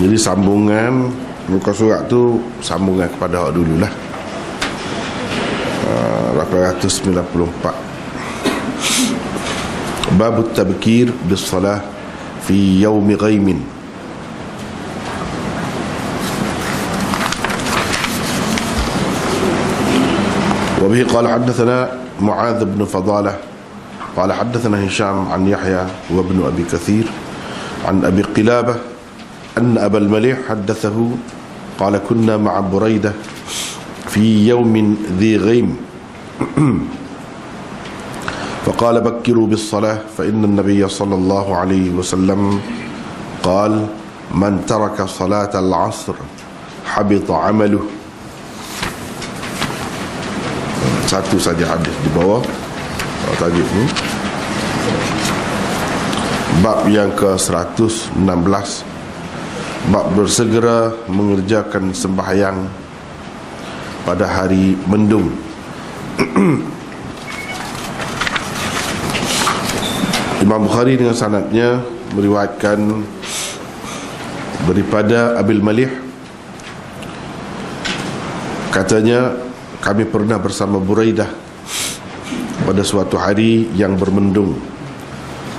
Jadi sambungan muka surat tu sambungan kepada hak dululah. 894. Bab tabkir bis salah fi yaum ghaimin. وبه قال حدثنا معاذ بن فضالة قال حدثنا هشام عن يحيى وابن أبي كثير عن أبي قلابة أن أبا المليح حدثه قال كنا مع بريدة في يوم ذي غيم فقال بكروا بالصلاة فإن النبي صلى الله عليه وسلم قال من ترك صلاة العصر حبط عمله. Satu saja hadis di bawah tajuk ni, bab yang ke-116, bab bersegera mengerjakan sembahyang pada hari mendung. Imam Bukhari dengan sanadnya meriwayatkan daripada Abil Malih, katanya kami pernah bersama Buraidah pada suatu hari yang bermendung.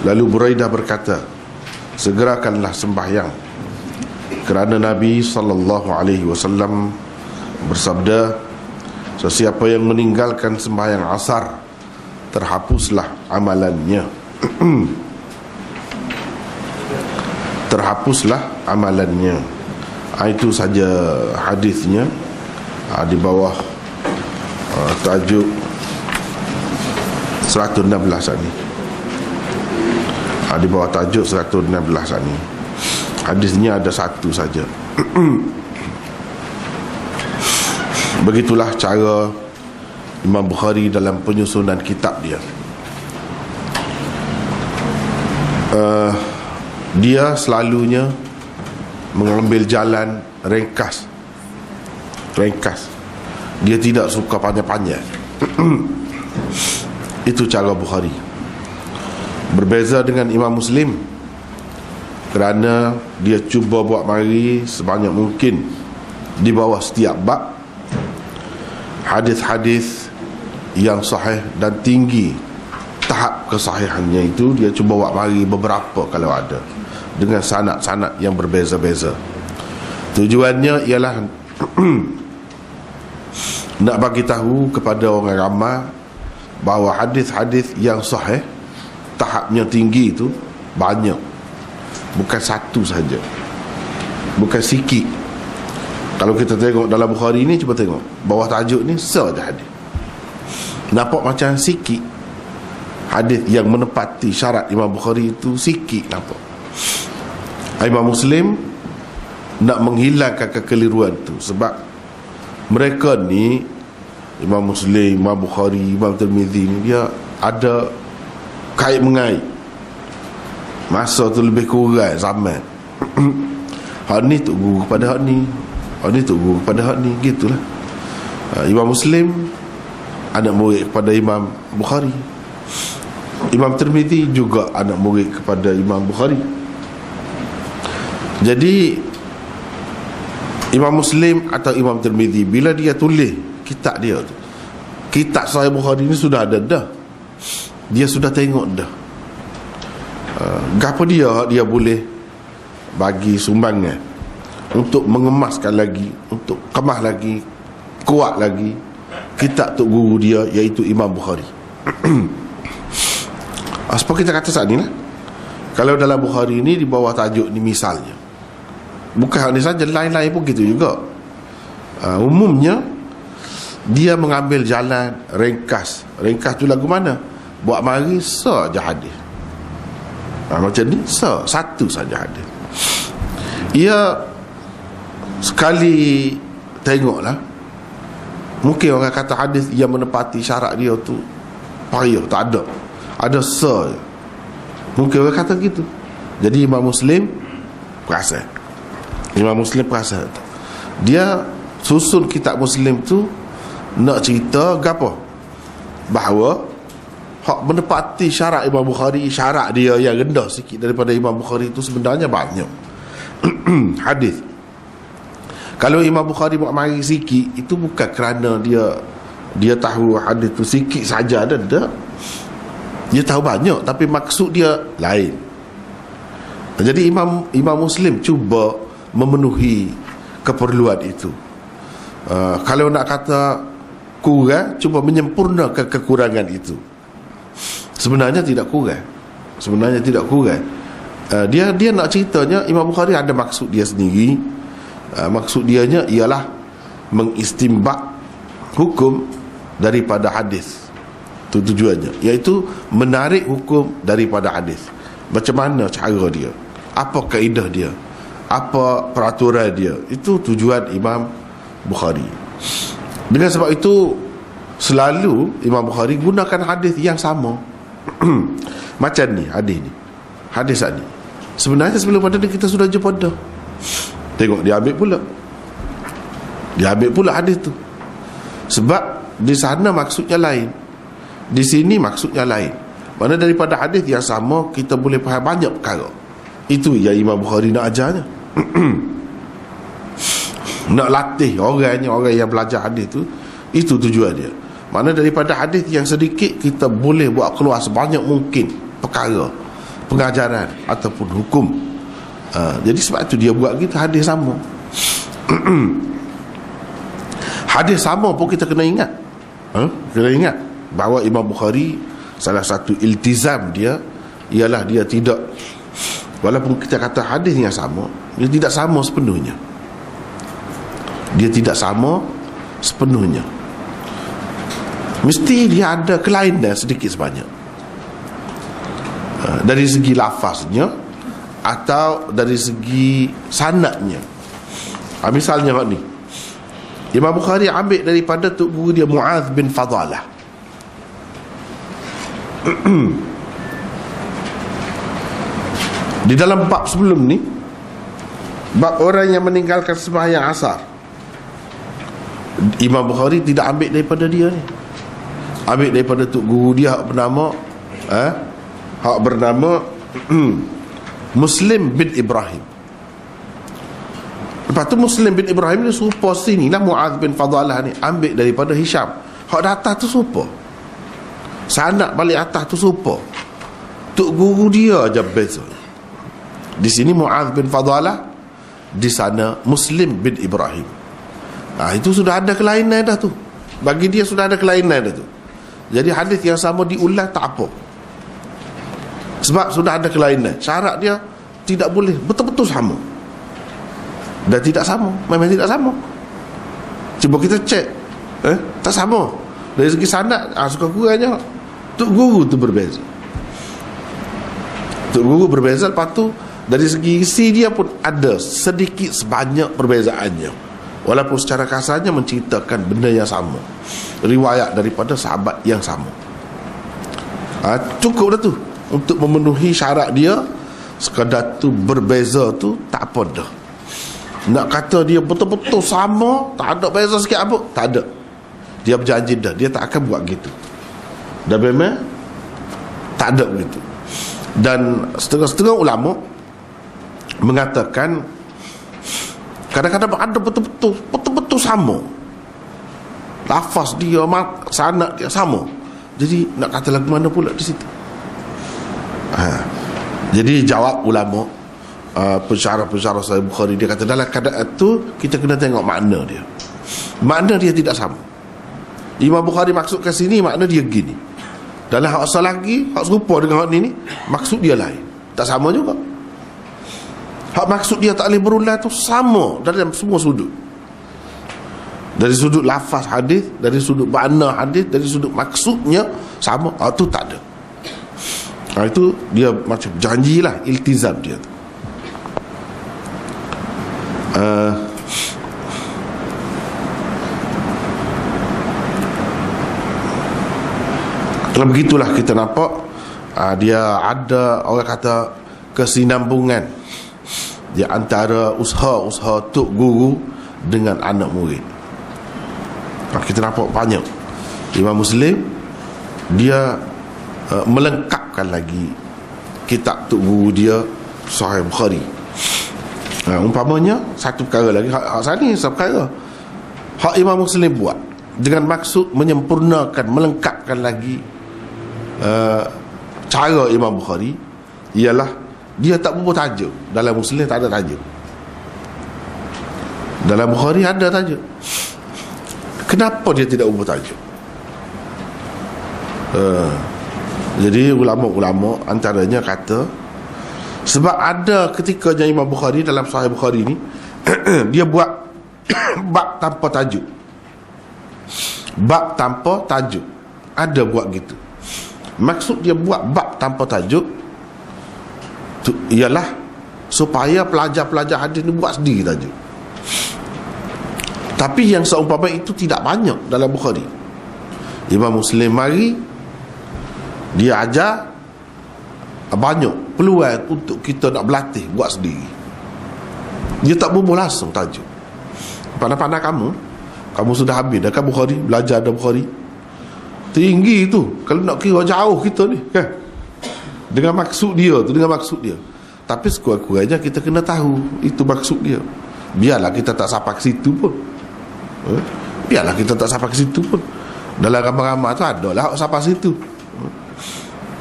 Lalu Buraidah berkata, segerakanlah sembahyang, kerana Nabi SAW bersabda, sesiapa yang meninggalkan sembahyang asar, terhapuslah amalannya. Terhapuslah amalannya. Itu saja hadisnya. Di bawah tajuk 116 ni. Di bawah tajuk 116 ni. Hadisnya ada satu saja. Begitulah cara Imam Bukhari dalam penyusunan kitab dia. Dia selalunya mengambil jalan ringkas. Dia tidak suka panjang-panjang. Itu cara Bukhari. Berbeza dengan Imam Muslim, kerana dia cuba buat mari sebanyak mungkin di bawah setiap bab hadis-hadis yang sahih dan tinggi tahap kesahihannya. Itu dia cuba buat mari beberapa kalau ada, dengan sanad-sanad yang berbeza-beza. Tujuannya ialah nak bagi tahu kepada orang ramai bahawa hadis-hadis yang sahih tahapnya tinggi itu banyak, bukan satu saja, bukan sikit. Kalau kita tengok dalam Bukhari ni, cuba tengok bawah tajuk ni saja hadis, nampak macam sikit. Hadis yang menepati syarat Imam Bukhari itu sikit nampak. Imam Muslim nak menghilangkan kekeliruan tu, sebab mereka ni, Imam Muslim, Imam Bukhari, Imam Tirmizi ni, dia ada kait-mengait. Masa tu lebih kurang zaman. Hak ni tok guru kepada hak ni, hak ni tok guru kepada hak ni, gitulah. Imam Muslim anak murid kepada Imam Bukhari. Imam Tirmizi juga anak murid kepada Imam Bukhari. Jadi Imam Muslim atau Imam Tirmizi, bila dia tulis kitab dia tu, kitab Sahih Bukhari ni sudah ada dah, dia sudah tengok dah. Gapo dia boleh bagi sumbangan untuk mengemaskan lagi, untuk kemas lagi, kuat lagi kitab tok guru dia, iaitu Imam Bukhari. Seperti kita kata saat ni lah, kalau dalam Bukhari ni di bawah tajuk ni misalnya, bukan hal ni saja, lain-lain pun gitu juga. Umumnya dia mengambil jalan ringkas. Ringkas tu lagu mana? Buat mari saja hadis. Macam ni, satu saja hadis. Ia sekali tengoklah, mungkin orang kata hadis yang menepati syarat dia tu payah, tak ada. Ada mungkin orang kata gitu. Jadi Imam Muslim perasan. Dia susun kitab Muslim tu nak cerita gapo? Bahawa hak menepati syarat Imam Bukhari, syarat dia yang rendah sikit daripada Imam Bukhari itu sebenarnya banyak. hadis. Kalau Imam Bukhari buat mari sikit, itu bukan kerana dia tahu hadis tu sikit saja, ada tak. Dia tahu banyak tapi maksud dia lain. Jadi Imam Muslim cuba memenuhi keperluan itu. Kalau nak kata kurang, cuba menyempurnakan kekurangan itu. Sebenarnya tidak kurang. Dia nak ceritanya Imam Bukhari ada maksud dia sendiri. Maksud dianya ialah mengistimbak hukum daripada hadis. Itu tujuannya, iaitu menarik hukum daripada hadis. Macam mana cara dia, apa kaedah dia, apa peraturan dia. Itu tujuan Imam Bukhari. Dengan sebab itu selalu Imam Bukhari gunakan hadis yang sama. Macam ni hadis ni. Sebenarnya sebelum pada ni kita sudah jumpa dah. Tengok dia ambil pula hadis tu. Sebab di sana maksudnya lain, di sini maksudnya lain. Mana daripada hadis yang sama kita boleh faham banyak perkara. Itu yang Imam Bukhari nak ajarnya. Nak latih orang yang belajar hadis tu. Itu tujuan dia. Mana daripada hadis yang sedikit kita boleh buat keluar sebanyak mungkin perkara, pengajaran ataupun hukum. Jadi sebab itu dia buat gitu hadis sama. Hadis sama pun kita kena ingat. Kena ingat bahawa Imam Bukhari salah satu iltizam dia ialah dia tidak, walaupun kita kata hadis yang sama, dia tidak sama sepenuhnya. Mesti dia ada kelainan sedikit sebanyak, dari segi lafaznya atau dari segi sanadnya. Misalnya ni, Imam Bukhari ambil daripada tok guru dia Mu'adz bin Fadalah. Di dalam bab sebelum ni, bab orang yang meninggalkan sembahyang asar, Imam Bukhari tidak ambil daripada dia ni, ambil daripada tok guru dia hak bernama Muslim bin Ibrahim. Lepas tu Muslim bin Ibrahim ni serupa sini lah Mu'adz bin Fadalah ni, ambil daripada Hisham. Hak atas tu serupa, sanad balik atas tu serupa, tok guru dia aja beza. Di sini Mu'adz bin Fadalah, di sana Muslim bin Ibrahim. Itu sudah ada kelainan dah tu. Bagi dia sudah ada kelainan dah tu. Jadi hadis yang sama diulang tak apa, sebab sudah ada kelainan. Syarat dia tidak boleh betul-betul sama. Dan tidak sama, memang tidak sama. Cuba kita cek, tak sama. Dari segi sanad, suka kurangnya tok guru tu berbeza. Lepas tu dari segi isi dia pun ada sedikit sebanyak perbezaannya, walaupun secara kasarnya menceritakan benda yang sama, riwayat daripada sahabat yang sama. Cukup dah tu untuk memenuhi syarat dia. Sekadar tu berbeza tu tak apa dah. Nak kata dia betul-betul sama, tak ada beza sikit apa, tak ada. Dia berjanji dah, dia tak akan buat gitu. Dan memang tak ada begitu. Dan setengah-setengah ulama mengatakan kadang-kadang ada betul-betul sama, lafaz dia, sanad dia sama. Jadi nak kata lagu mana pula di situ. Jadi jawab ulama, pensyarah Sahih Bukhari, dia kata dalam keadaan itu kita kena tengok makna dia. Makna dia tidak sama. Imam Bukhari maksudkan sini, makna dia gini. Dalam hak asal lagi, hak serupa dengan hak ni, maksud dia lain, tak sama juga. Hak maksud dia tak boleh berulang tu sama dalam semua sudut. Dari sudut lafaz hadis, dari sudut makna hadis, dari sudut maksudnya sama, tu tak ada. Itu dia macam janjilah, iltizam dia tu. Kalau begitulah kita nampak dia ada, orang kata, kesinambungan di antara usaha-usaha tok guru dengan anak murid. Kita nampak banyak Imam Muslim dia melengkapkan lagi kitab tok guru dia Sahih Bukhari. Umpamanya satu perkara lagi, hak sani satu perkara hak Imam Muslim buat dengan maksud menyempurnakan, melengkapkan lagi cara Imam Bukhari, ialah dia tak berubah tajuk. Dalam Muslim tak ada tajuk, dalam Bukhari ada tajuk. Kenapa dia tidak ubah tajuk? Jadi ulama-ulama antaranya kata sebab ada ketikanya Imam Bukhari dalam Sahih Bukhari ni dia buat bab tanpa tajuk. Bab tanpa tajuk, ada buat gitu. Maksud dia buat bab tanpa tajuk tu ialah supaya pelajar-pelajar hadis ni buat sendiri tajuk. Tapi yang seumpama itu tidak banyak dalam Bukhari. Imam Muslim mari, dia ajar, banyak peluang untuk kita nak berlatih buat sendiri. Dia tak bubuh langsung tajuk. Pandai-pandai kamu sudah habis dah kan Bukhari, belajar dah Bukhari, tinggi tu. Kalau nak kira jauh kita ni kan, dengan maksud dia tu, dengan maksud dia. Tapi sekurang-kurangnya kita kena tahu itu maksud dia. Biarlah kita tak sampai ke situ pun, biarlah kita tak sampai ke situ pun. Dalam ramai-ramai tu ada lah sampai situ.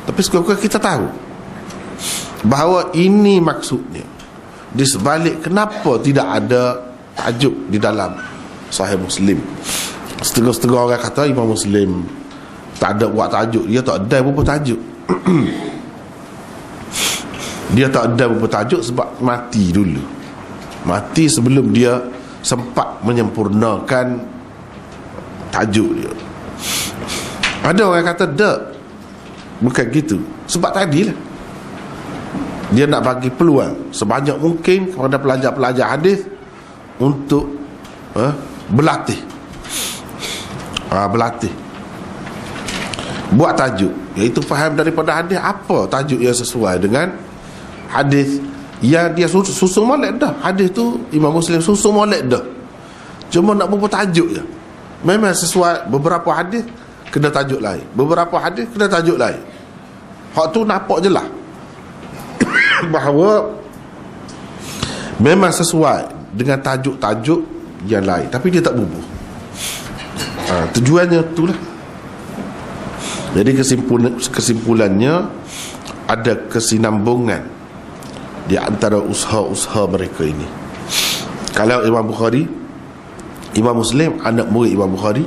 Tapi sekurang-kurangnya kita tahu bahawa ini maksudnya. Di sebalik kenapa tidak ada tajuk di dalam Sahih Muslim. Setengah-setengah orang kata Imam Muslim tak ada buat tajuk. Dia tak ada berapa tajuk. Dia tak ada berapa tajuk sebab mati dulu. Mati sebelum dia sempat menyempurnakan tajuk dia. Ada orang kata tak, bukan gitu. Sebab tadilah dia nak bagi peluang sebanyak mungkin kepada pelajar-pelajar hadis untuk berlatih. Berlatih buat tajuk, iaitu faham daripada hadis apa tajuk yang sesuai dengan hadis yang dia susun molek dah. Hadis tu Imam Muslim susun molek dah, cuma nak buat tajuk je. Memang sesuai, beberapa hadis kena tajuk lain, beberapa hadis kena tajuk lain. Hak tu nampak je lah bahawa memang sesuai dengan tajuk-tajuk yang lain, tapi dia tak bubuh. Tujuannya itulah. Jadi kesimpulannya ada kesinambungan di antara usaha-usaha mereka ini. Kalau Imam Bukhari, Imam Muslim anak murid Imam Bukhari,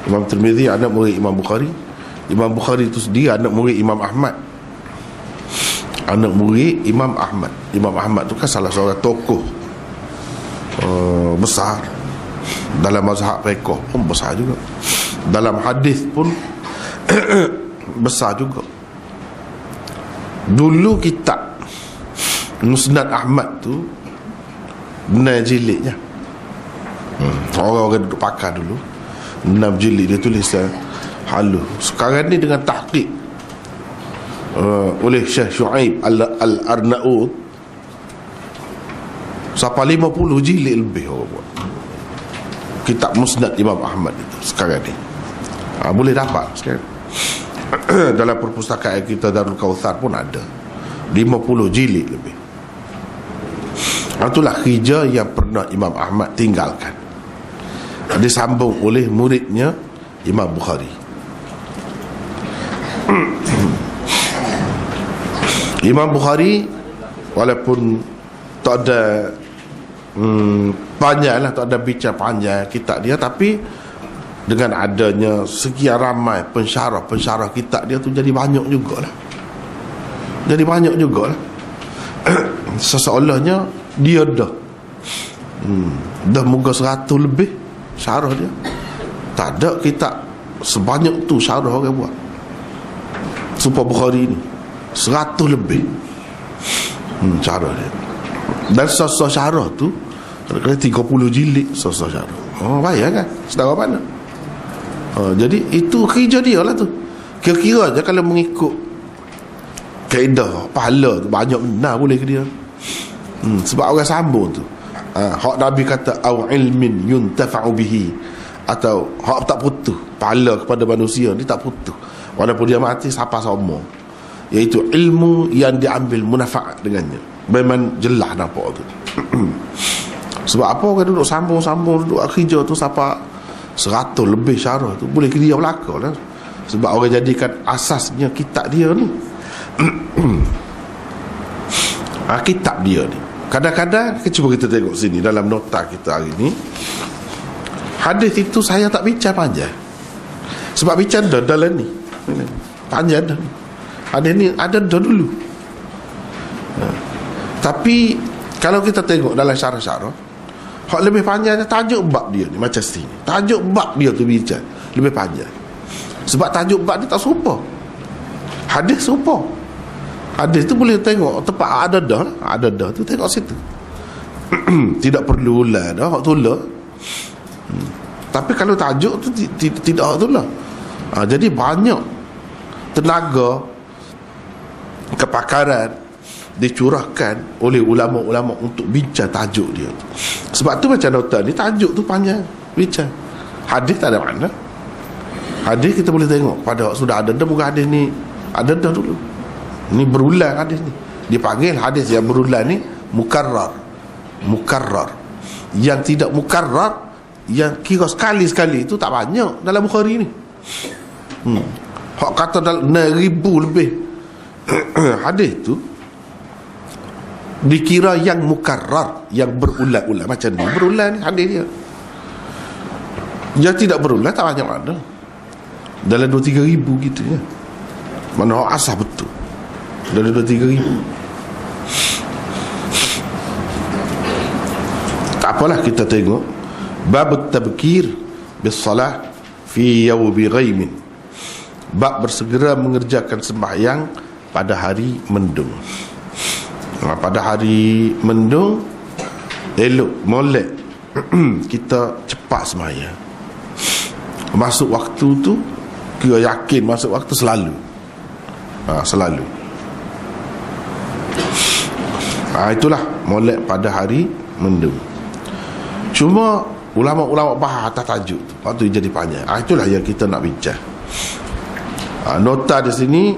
Imam Tirmidzi anak murid Imam Bukhari, Imam Bukhari itu sendiri anak murid Imam Ahmad, anak murid Imam Ahmad. Imam Ahmad tu kan salah seorang tokoh besar dalam mazhab fiqh pun besar juga, dalam hadis pun besar juga. Dulu kitab Musnad Ahmad tu 6 jilidnya. Orang-orang duduk pakar dulu 6 jilid dia tulis halus. Sekarang ni dengan tahqiq oleh Syekh Syuaib Al-Arnaud sampai 50 jilid lebih orang buat kitab Musnad Imam Ahmad itu sekarang ni. Boleh dapat sekarang dalam perpustakaan kita Darul Kautsar pun ada 50 jilid lebih. Itulah kerja yang pernah Imam Ahmad tinggalkan, disambung oleh muridnya Imam Bukhari. Imam Bukhari walaupun tak ada panjang lah, tak ada bicara panjang kitab dia, tapi dengan adanya sekian ramai pensyarah kitab dia tu jadi banyak jugalah. Jadi banyak jugalah. Seseolahnya dia dah muka 100 lebih syarah dia. Tak ada kitab sebanyak tu syarah orang buat Sahih Bukhari ni 100 lebih syarah dia. Dan sosok syarah tu kira-kira 30 jilid sosok syarah. Bayar kan sedara mana. Jadi itu kerja dia lah tu. Kira-kira je kalau mengikut kaedah pahala tu banyak benar boleh ke dia. Sebab orang sambung tu hak Nabi kata au ilmin yuntafa'u bihi, atau hak tak putus pahala kepada manusia ni, tak putus walaupun dia mati siapa sama, iaitu ilmu yang diambil manfaat dengannya. memang jelas nampak tu. Sebab apa orang duduk sambung-sambung duduk kerja tu sampai 100 lebih syarah tu boleh dia belaka lah. Sebab orang jadikan asasnya kitab dia ni. Kitab dia ni. Kadang-kadang cuba kita tengok sini dalam nota kita hari ni. Hadis itu saya tak bincang panjang. Sebab bincang dah dalam ni. Panjang dah. Hadis ni ada dah dulu. Tapi kalau kita tengok dalam syarah-syarah, hak lebih panjangnya tajuk bab dia ni macam sini. Tajuk bab dia tu bincang lebih panjang. Sebab tajuk bab dia tak serupa. Hadis serupa. Hadis tu boleh tengok tempat ada dah tu tengok situ. Tidak perlu ulang dah hak tulah. Tapi kalau tajuk tu tidak hak tulah. Jadi banyak tenaga kepakaran dicurahkan oleh ulama-ulama untuk bincang tajuk dia. Sebab tu macam nota ni tajuk tu panjang bincang. Hadis tak ada makna. Hadis kita boleh tengok pada sudah ada dah, bukan hadis ni ada dah dulu. Ni berulang hadis ni. Dipanggil hadis yang berulang ni mukarrar. Yang tidak mukarrar, yang kira sekali-sekali itu tak banyak dalam Bukhari ni. Hak kata dalam 6,000 lebih hadis tu dikira yang mukarrar, yang berulang-ulang macam ni. Berulang ni hadis dia. Yang tidak berulang tak banyak mana. Dalam 2-3 ribu gitu ya. Mana asas betul. Dalam 2-3 ribu. Tak apalah, kita tengok bab tabkir bis salah fi yawmi ghaimin. Bab bersegera mengerjakan sembahyang pada hari mendung. Pada hari mendung elok molek kita cepat sembahyang. Masuk waktu tu kira yakin masuk waktu selalu. Selalu. Itulah molek pada hari mendung. Cuma ulama-ulama bahas atas tajuk tu, waktu jadi panjang. Itulah yang kita nak bincang. Nota di sini,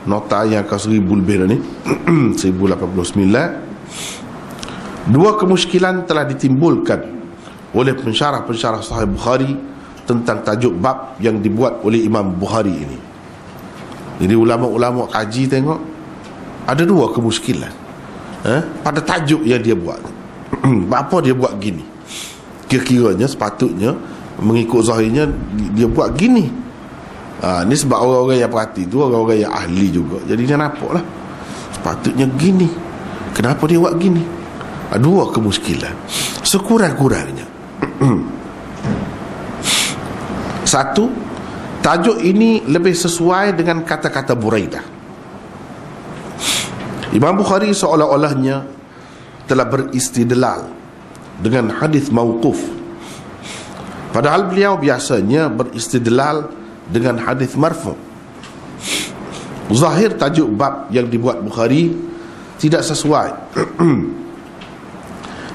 nota yang ke 1000 lebih dah ni 1089. Dua kemusykilan telah ditimbulkan oleh pensyarah-pensyarah Sahih Bukhari tentang tajuk bab yang dibuat oleh Imam Bukhari ini. Jadi ulama-ulama kaji tengok ada dua kemusykilan pada tajuk yang dia buat. Apa dia buat gini? Kira-kiranya sepatutnya mengikut zahirnya dia buat gini. Ni sebab orang-orang yang perhati tu orang-orang yang ahli juga. Jadi dia nampak lah sepatutnya gini. Kenapa dia buat gini? Dua kemusykilan. Sekurang-kurangnya satu, tajuk ini lebih sesuai dengan kata-kata Buraidah. Imam Bukhari seolah-olahnya telah beristidlal dengan hadis mauquf, padahal beliau biasanya beristidlal dengan hadis marfu'. Zahir tajuk bab yang dibuat Bukhari tidak sesuai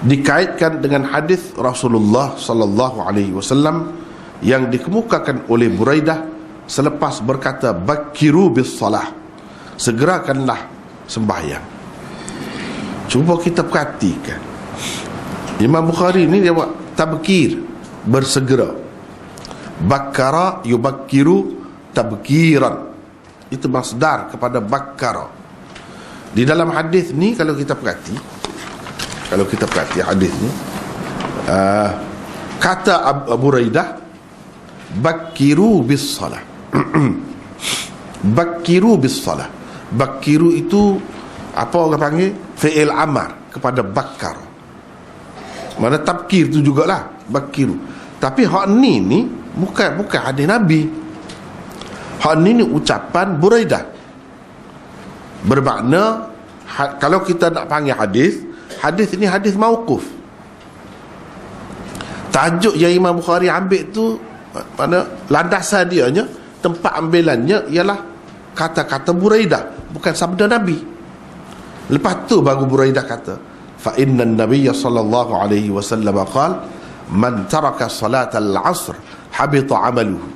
dikaitkan dengan hadis Rasulullah sallallahu alaihi wasallam yang dikemukakan oleh Buraidah selepas berkata bakiru bis salah, segerakanlah sembahyang. Cuba kita perhatikan, Imam Bukhari ni dia buat tabkir, bersegera. Bakara yubakkiru tabkiran, itu masdar kepada bakkara. Di dalam hadis ni kalau kita perhati hadis ni, kata Abu Buraidah bakiru bis salah. Bakiru bis salah. Bakiru itu apa orang panggil fi'il amar kepada bakkar. Mana tabkir tu jugalah bakiru. Tapi hak ni bukan hadis Nabi. Hak ni ucapan Buraidah. Bermakna kalau kita nak panggil hadis ini hadis mauquf. Tajuk yang Imam Bukhari ambil tu, mana landasan dianya, tempat ambilannya ialah kata-kata Buraidah, bukan sabda Nabi. Lepas tu baru Buraidah kata fa inna an-nabiy sallallahu alaihi wasallam qala man taraka salat al-'asr habita 'amaluhu.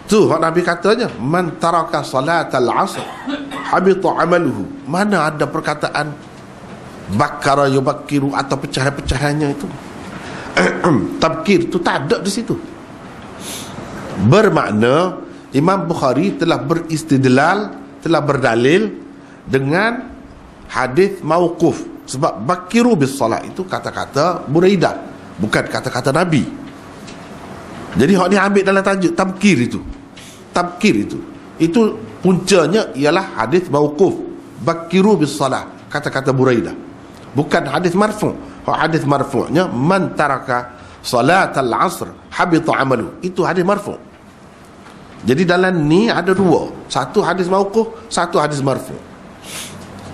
Tu hak Nabi katanya, man taraka salat al-'asr habita 'amaluhu. Mana ada perkataan Bakara yubakkiru atau pecahan-pecahannya itu. Tabkir itu tak ada di situ. Bermakna Imam Bukhari telah beristidlal, telah berdalil dengan hadis mauquf. Sebab bakiru bis salat itu kata-kata Buraidah, bukan kata-kata Nabi. Jadi hak ni ambil dalam tajuk tabkir itu. Tabkir itu puncanya ialah hadis mauquf. Bakiru bis salat, kata-kata Buraidah. Bukan hadis marfu'. Hadis marfu'nya man taraka salatal asr habita amalu. Itu hadis marfu'. Jadi dalam ni ada dua, satu hadis mauquf, satu hadis marfu'.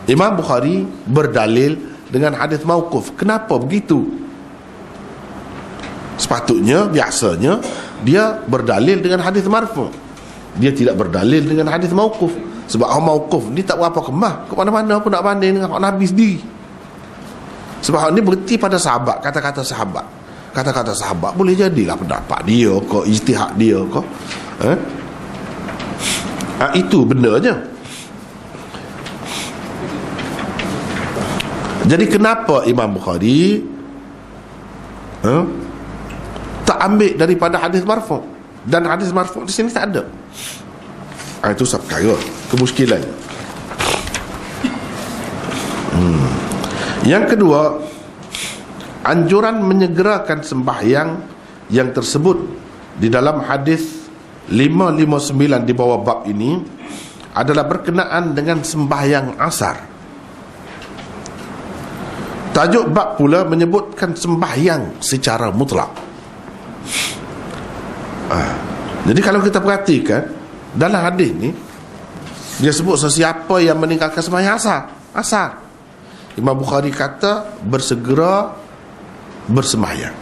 Imam Bukhari berdalil dengan hadis mauquf. Kenapa begitu? Sepatutnya, biasanya dia berdalil dengan hadis marfu'. Dia tidak berdalil dengan hadis mauquf. Sebab mauquf ni tak berapa kemah, ke mana-mana pun nak banding dengan Nabi sendiri. Sebab ni berhenti pada sahabat, kata-kata sahabat. Kata-kata sahabat boleh jadilah pendapat dia ke, ijtihad dia ke. Itu bendanya. Jadi kenapa Imam Bukhari tak ambil daripada hadis marfu'? Dan hadis marfu' di sini tak ada. Itu perkara kemuskilan. Yang kedua, anjuran menyegerakan sembahyang yang tersebut di dalam hadis 559 di bawah bab ini adalah berkenaan dengan sembahyang asar. Tajuk bab pula menyebutkan sembahyang secara mutlak. Jadi kalau kita perhatikan dalam hadis ni, dia sebut sesiapa yang meninggalkan sembahyang asar, Imam Bukhari kata bersegera bersembahyang.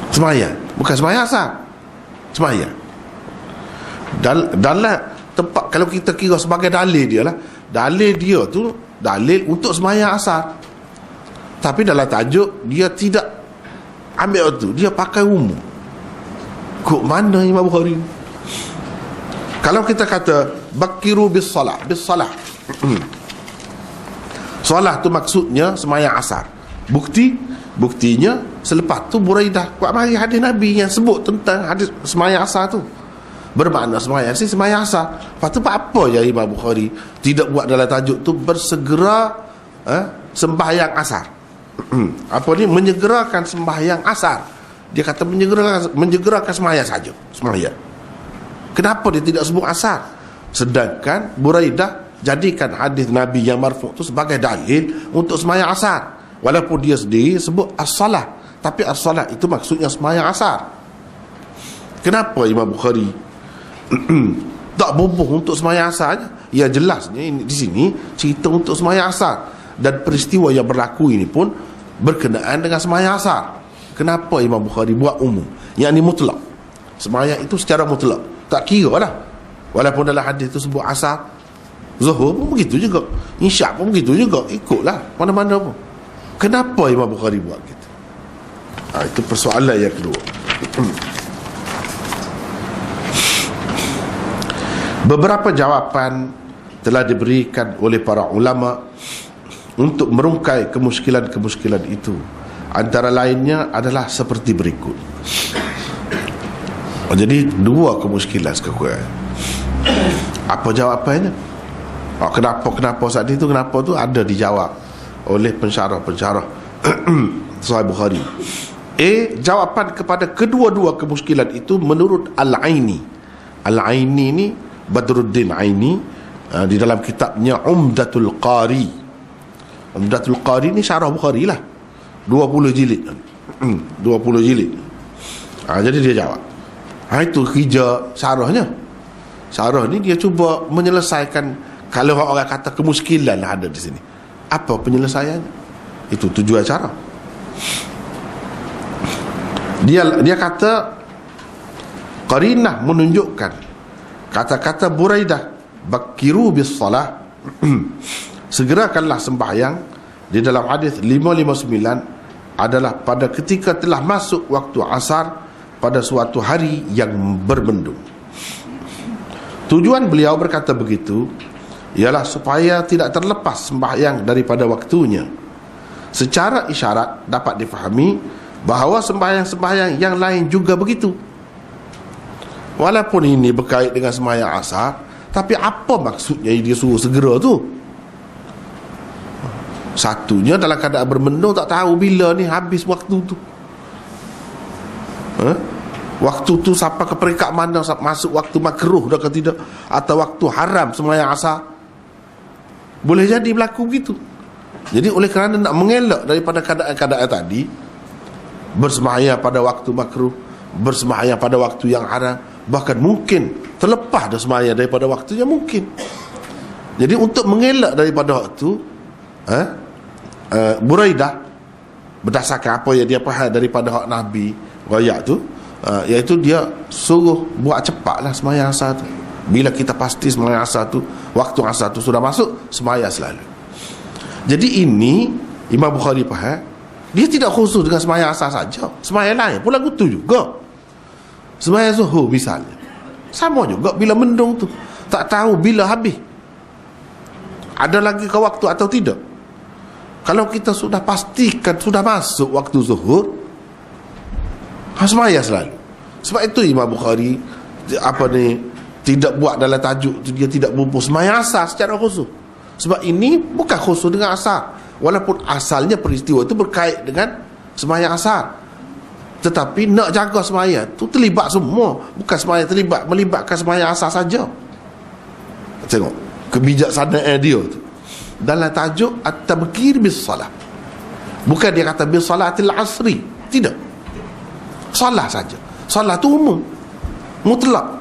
Sembahyang, bukan sembahyang asar, sembahyang. Dalam tempat, kalau kita kira sebagai dalil dia lah, dalil dia tu dalil untuk sembahyang asar, tapi dalam tajuk dia tidak ambil tu, dia pakai umum. Kok mana Imam Bukhari? Kalau kita kata bakiru bis salah, solat tu maksudnya sembahyang asar. Buktinya selepas tu Buraidah buat mari hadis Nabi yang sebut tentang hadis sembahyang asar tu. Bermakna sembahyang asar. Lepas tu apa yang Imam Bukhari tidak buat dalam tajuk tu bersegera sembahyang asar. Apa ni? Menyegerakan sembahyang asar. Dia kata menyegerakan sembahyang saja, sembahyang. Kenapa dia tidak sebut asar? Sedangkan Buraidah jadikan hadis Nabi yang marfu' tu sebagai dalil untuk sembahyang asar. Walaupun dia sendiri sebut as-salah, tapi as-salah itu maksudnya sembahyang asar. Kenapa Imam Bukhari tak bubuh untuk sembahyang asar? Ya jelasnya di sini cerita untuk sembahyang asar, dan peristiwa yang berlaku ini pun berkenaan dengan sembahyang asar. Kenapa Imam Bukhari buat umum, yang ini mutlak? Sembahyang itu secara mutlak, tak kira lah. Walaupun dalam hadis itu sebut asar, Zuhur pun begitu juga, Isyak pun begitu juga, ikutlah mana-mana pun. Kenapa Imam Bukhari buat gitu? Itu persoalan yang kedua. Beberapa jawapan telah diberikan oleh para ulama untuk merungkai kemuskilan-kemuskilan itu. Antara lainnya adalah seperti berikut. Jadi dua kemuskilan sekurang. Apa jawapannya? Kenapa saat itu, kenapa tu ada dijawab oleh pensyarah-pensyarah Sahih Bukhari. Jawapan kepada kedua-dua kemuskilan itu menurut Al-Aini. Al-Aini ni Badruddin Aini, di dalam kitabnya Umdatul Qari. Umdatul Qari ni syarah Bukhari lah, 20 jilid. 20 jilid. Jadi dia jawab. Itu kerja syarahnya. Syarah ni dia cuba menyelesaikan, kalau orang kata kemuskilan lah ada di sini, apa penyelesaiannya? Itu tujuan syarah. Dia kata qarinah menunjukkan kata-kata Buraidah bakiru bis salah segerakanlah sembahyang di dalam hadis 559 adalah pada ketika telah masuk waktu asar pada suatu hari yang bermendung. Tujuan beliau berkata begitu ialah supaya tidak terlepas sembahyang daripada waktunya. Secara isyarat dapat difahami bahawa sembahyang-sembahyang yang lain juga begitu. Walaupun ini berkait dengan sembahyang asar, tapi apa maksudnya dia suruh segera tu? Satunya dalam keadaan bermendung, tak tahu bila ni habis waktu tu. Waktu tu sampai ke peringkat mana, masuk waktu makruh dah ke tidak, atau waktu haram sembahyang asar. Boleh jadi berlaku begitu. Jadi oleh kerana nak mengelak daripada keadaan-keadaan tadi, bersembahyang pada waktu makruh, bersembahyang pada waktu yang haram, bahkan mungkin terlepas dah sembahyang daripada waktunya mungkin. Jadi untuk mengelak daripada waktu, Buraidah berdasarkan apa yang dia faham daripada hak Nabi royak tu, iaitu dia suruh buat cepatlah sembahyang asar tu. Bila kita pasti sembahyang asar tu, waktu asar tu sudah masuk, sembahyang selalu. Jadi ini Imam Bukhari faham, dia tidak khusus dengan sembahyang asar saja, sembahyang lain pun lagu tu juga. Sembahyang zuhur misalnya, sama juga bila mendung tu, tak tahu bila habis, ada lagi ke waktu atau tidak. Kalau kita sudah pastikan sudah masuk waktu zuhur, sembahyang selalu. Sebab itu Imam Bukhari tidak buat dalam tajuk tu, dia tidak berhubung sembahyang asar secara khusus. Sebab ini bukan khusus dengan asar, walaupun asalnya peristiwa itu berkait dengan sembahyang asar, tetapi nak jaga sembahyang tu terlibat semua, bukan sembahyang melibatkan sembahyang asar saja. Tengok kebijaksanaan dia tu dalam tajuk at-tabkir bis salah. Bukan dia kata bis salatil asri, tidak, salah saja. Salah tu umum, mutlak.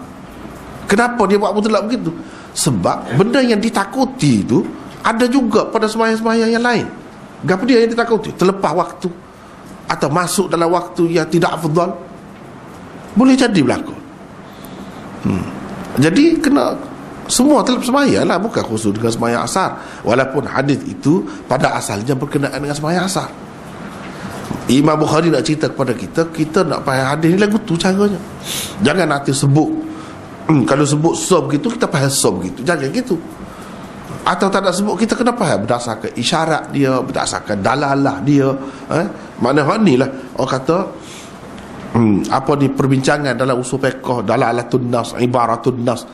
Kenapa dia buat mutlak begitu? Sebab benda yang ditakuti itu ada juga pada sembahyang-sembahyang yang lain. Apa dia yang ditakuti? Terlepas waktu atau masuk dalam waktu yang tidak afdal, boleh jadi berlaku. Jadi kena semua terlepas sembahyang lah, bukan khusus dengan sembahyang asar. Walaupun hadis itu pada asalnya berkenaan dengan sembahyang asar. Imam Bukhari nak cerita kepada kita nak faham hadis ni lagu tu caranya. Jangan nanti sebut kalau sebut sob gitu kita faham sob gitu, jangan gitu. Atau tak nak sebut, kita kena faham berdasarkan isyarat dia, berdasarkan dalalah dia. Makna hak ni lah orang kata perbincangan dalam usul fiqh, dalalatun nas, ibaratun nas,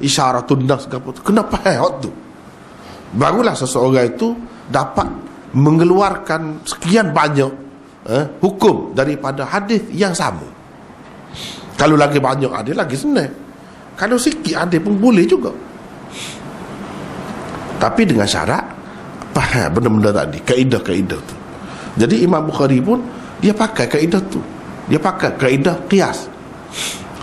isyaratun nas, kena faham hak tu. Barulah seseorang itu dapat mengeluarkan sekian banyak hukum daripada hadis yang sama. Kalau lagi banyak ada lagi senang, kalau sikit ada pun boleh juga, tapi dengan syarat faham benda-benda tadi, kaedah-kaedah tu. Jadi Imam Bukhari pun dia pakai kaedah tu, dia pakai kaedah qiyas.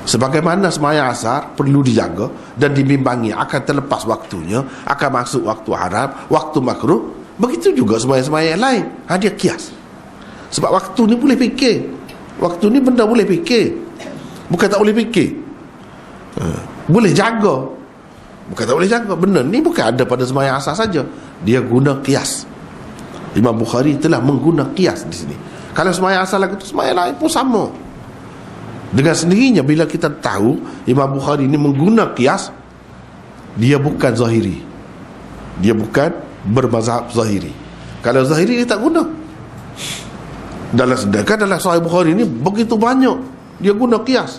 Sebagaimana sembahyang asar perlu dijaga dan dibimbangi akan terlepas waktunya, akan masuk waktu haram, waktu makruh, begitu juga sembahyang-sembahyang lain. Dia qiyas. Sebab waktu ni boleh fikir, waktu ni benda boleh fikir, bukan tak boleh fikir, boleh jaga, bukan tak boleh jaga. Benda ni bukan ada pada sembahyang asar saja, dia guna qiyas. Imam Bukhari telah mengguna qiyas di sini. Kalau sembahyang asar lagu tu, sembahyang lain pun sama. Dengan sendirinya bila kita tahu Imam Bukhari ini mengguna qiyas, dia bukan zahiri, dia bukan bermazhab zahiri. Kalau zahiri dia tak guna. Sedangkan dalam Sahih Bukhari ini begitu banyak dia guna qiyas.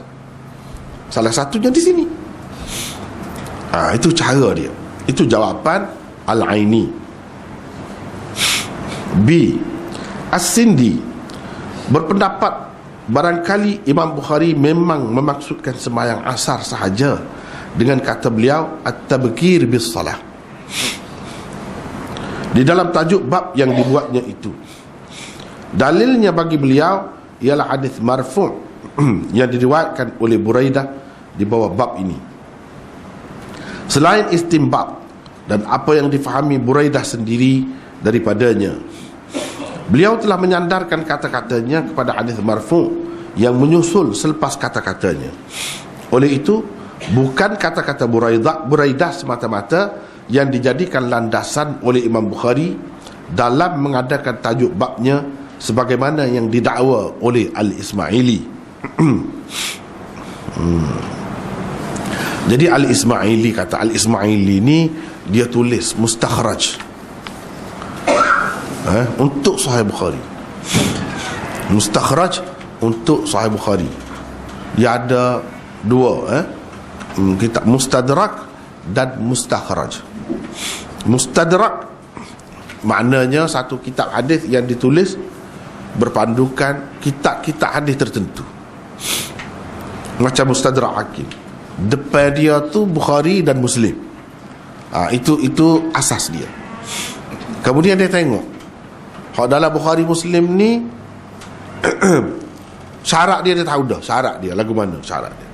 Salah satunya di sini. Itu cara dia. Itu jawapan Al-Aini. B. As-Sindi berpendapat barangkali Imam Bukhari memang memaksudkan sembahyang asar sahaja dengan kata beliau at-tabkir bis salah di dalam tajuk bab yang dibuatnya itu. Dalilnya bagi beliau ialah hadis marfu' yang diriwayatkan oleh Buraidah di bawah bab ini. Selain istinbat dan apa yang difahami Buraidah sendiri daripadanya, beliau telah menyandarkan kata-katanya kepada hadis marfu' yang menyusul selepas kata-katanya. Oleh itu, bukan kata-kata Buraidah semata-mata yang dijadikan landasan oleh Imam Bukhari dalam mengadakan tajuk babnya sebagaimana yang didakwa oleh Al-Ismaili. Jadi Al-Ismaili, kata Al-Ismaili ni dia tulis mustakhraj untuk Sahih Bukhari. Mustakhraj untuk Sahih Bukhari. Dia ada dua, kitab Mustadrak dan Mustakhraj. Mustadrak maknanya satu kitab hadis yang ditulis berpandukan kitab-kitab hadis tertentu, macam Mustadrak Hakim. Depan dia tu Bukhari dan Muslim. Itu asas dia. Kemudian dia tengok dalam Bukhari Muslim ni syarat dia tahu dah syarat dia lagu mana syarat dia.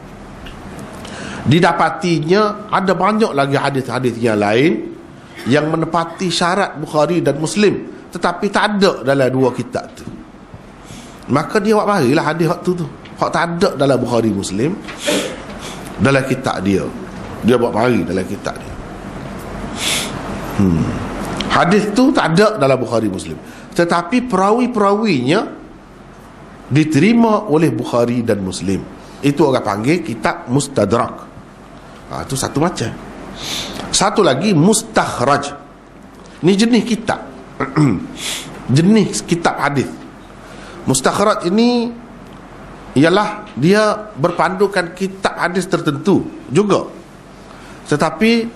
Didapatinya ada banyak lagi hadis-hadis yang lain yang menepati syarat Bukhari dan Muslim, tetapi tak ada dalam dua kitab tu. Maka dia buat marilah hadis hak tu hak tak ada dalam Bukhari Muslim, dalam kitab dia buat mari dalam kitab dia. Hadis tu tak ada dalam Bukhari Muslim, tetapi perawi-perawinya diterima oleh Bukhari dan Muslim. Itu orang panggil kitab Mustadrak. Itu satu macam. Satu lagi Mustakhraj. Ni jenis kitab jenis kitab hadis. Mustakhraj ini ialah dia berpandukan kitab hadis tertentu juga, tetapi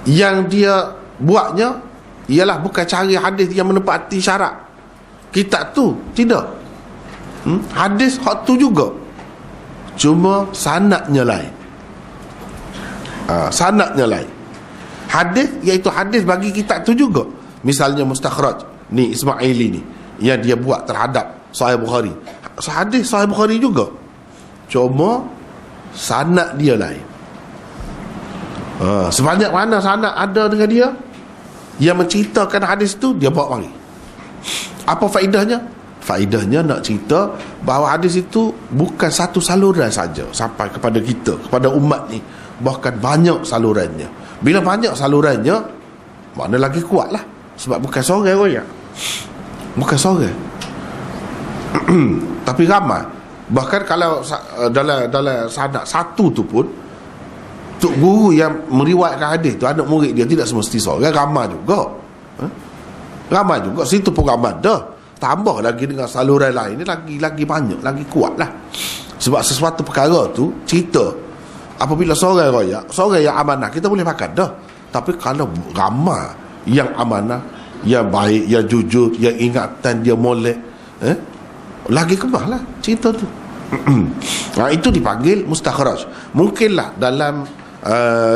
yang dia buatnya ialah bukan cari hadis yang menepati syarat kitab tu, tidak. Hadis hak tu juga, cuma sanadnya lain. Sanadnya lain. Hadis iaitu hadis bagi kitab tu juga. Misalnya Mustakhraj ni Ismaili ni yang dia buat terhadap Sahih Bukhari, hadis Sahih Bukhari juga, cuma sanad dia lain. Sebanyak mana sanad ada dengan dia yang menceritakan hadis tu, dia bawa mari. Apa faedahnya? Faedahnya nak cerita bahawa hadis itu bukan satu saluran saja sampai kepada kita, kepada umat ni, bahkan banyak salurannya. Bila banyak salurannya, mana lagi kuat lah, sebab bukan seorang royak, bukan seorang tapi ramai. Bahkan kalau dalam sanad satu tu pun, tok guru yang meriwayatkan hadis tu anak murid dia tidak semesti seorang, ramai juga. Ramai juga, situ pun ramai dah. Tambah lagi dengan saluran lain ni lagi banyak, lagi kuat lah. Sebab sesuatu perkara tu cerita, apabila seorang royak, seorang yang amanah, kita boleh makan dah. Tapi kalau ramai yang amanah, yang baik, yang jujur, yang ingatan dia molek, lagi kebah lah cerita tu. Itu dipanggil mustakhraj. Mungkinlah dalam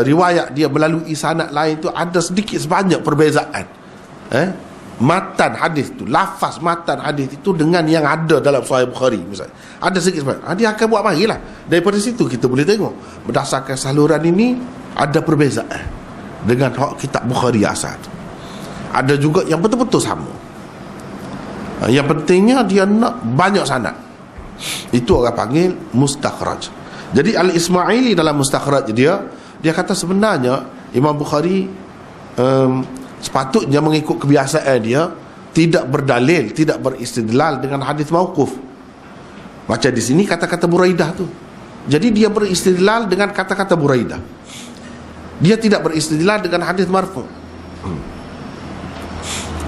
riwayat dia melalui sanad lain tu ada sedikit sebanyak perbezaan, matan hadis tu, lafaz matan hadis itu dengan yang ada dalam Sahih Bukhari misalnya, ada sedikit sebanyak. Dia akan buat marilah. Daripada situ kita boleh tengok berdasarkan saluran ini ada perbezaan dengan kitab Bukhari asal tu. Ada juga yang betul-betul sama. Yang pentingnya dia nak banyak sanad. Itu orang panggil mustakhraj. Jadi Al-Ismaili dalam mustakhraj dia kata sebenarnya Imam Bukhari sepatutnya mengikut kebiasaan dia tidak berdalil, tidak beristidlal dengan hadis mauquf. Macam di sini kata-kata Buraidah tu. Jadi dia beristidlal dengan kata-kata Buraidah. Dia tidak beristidlal dengan hadis marfu'.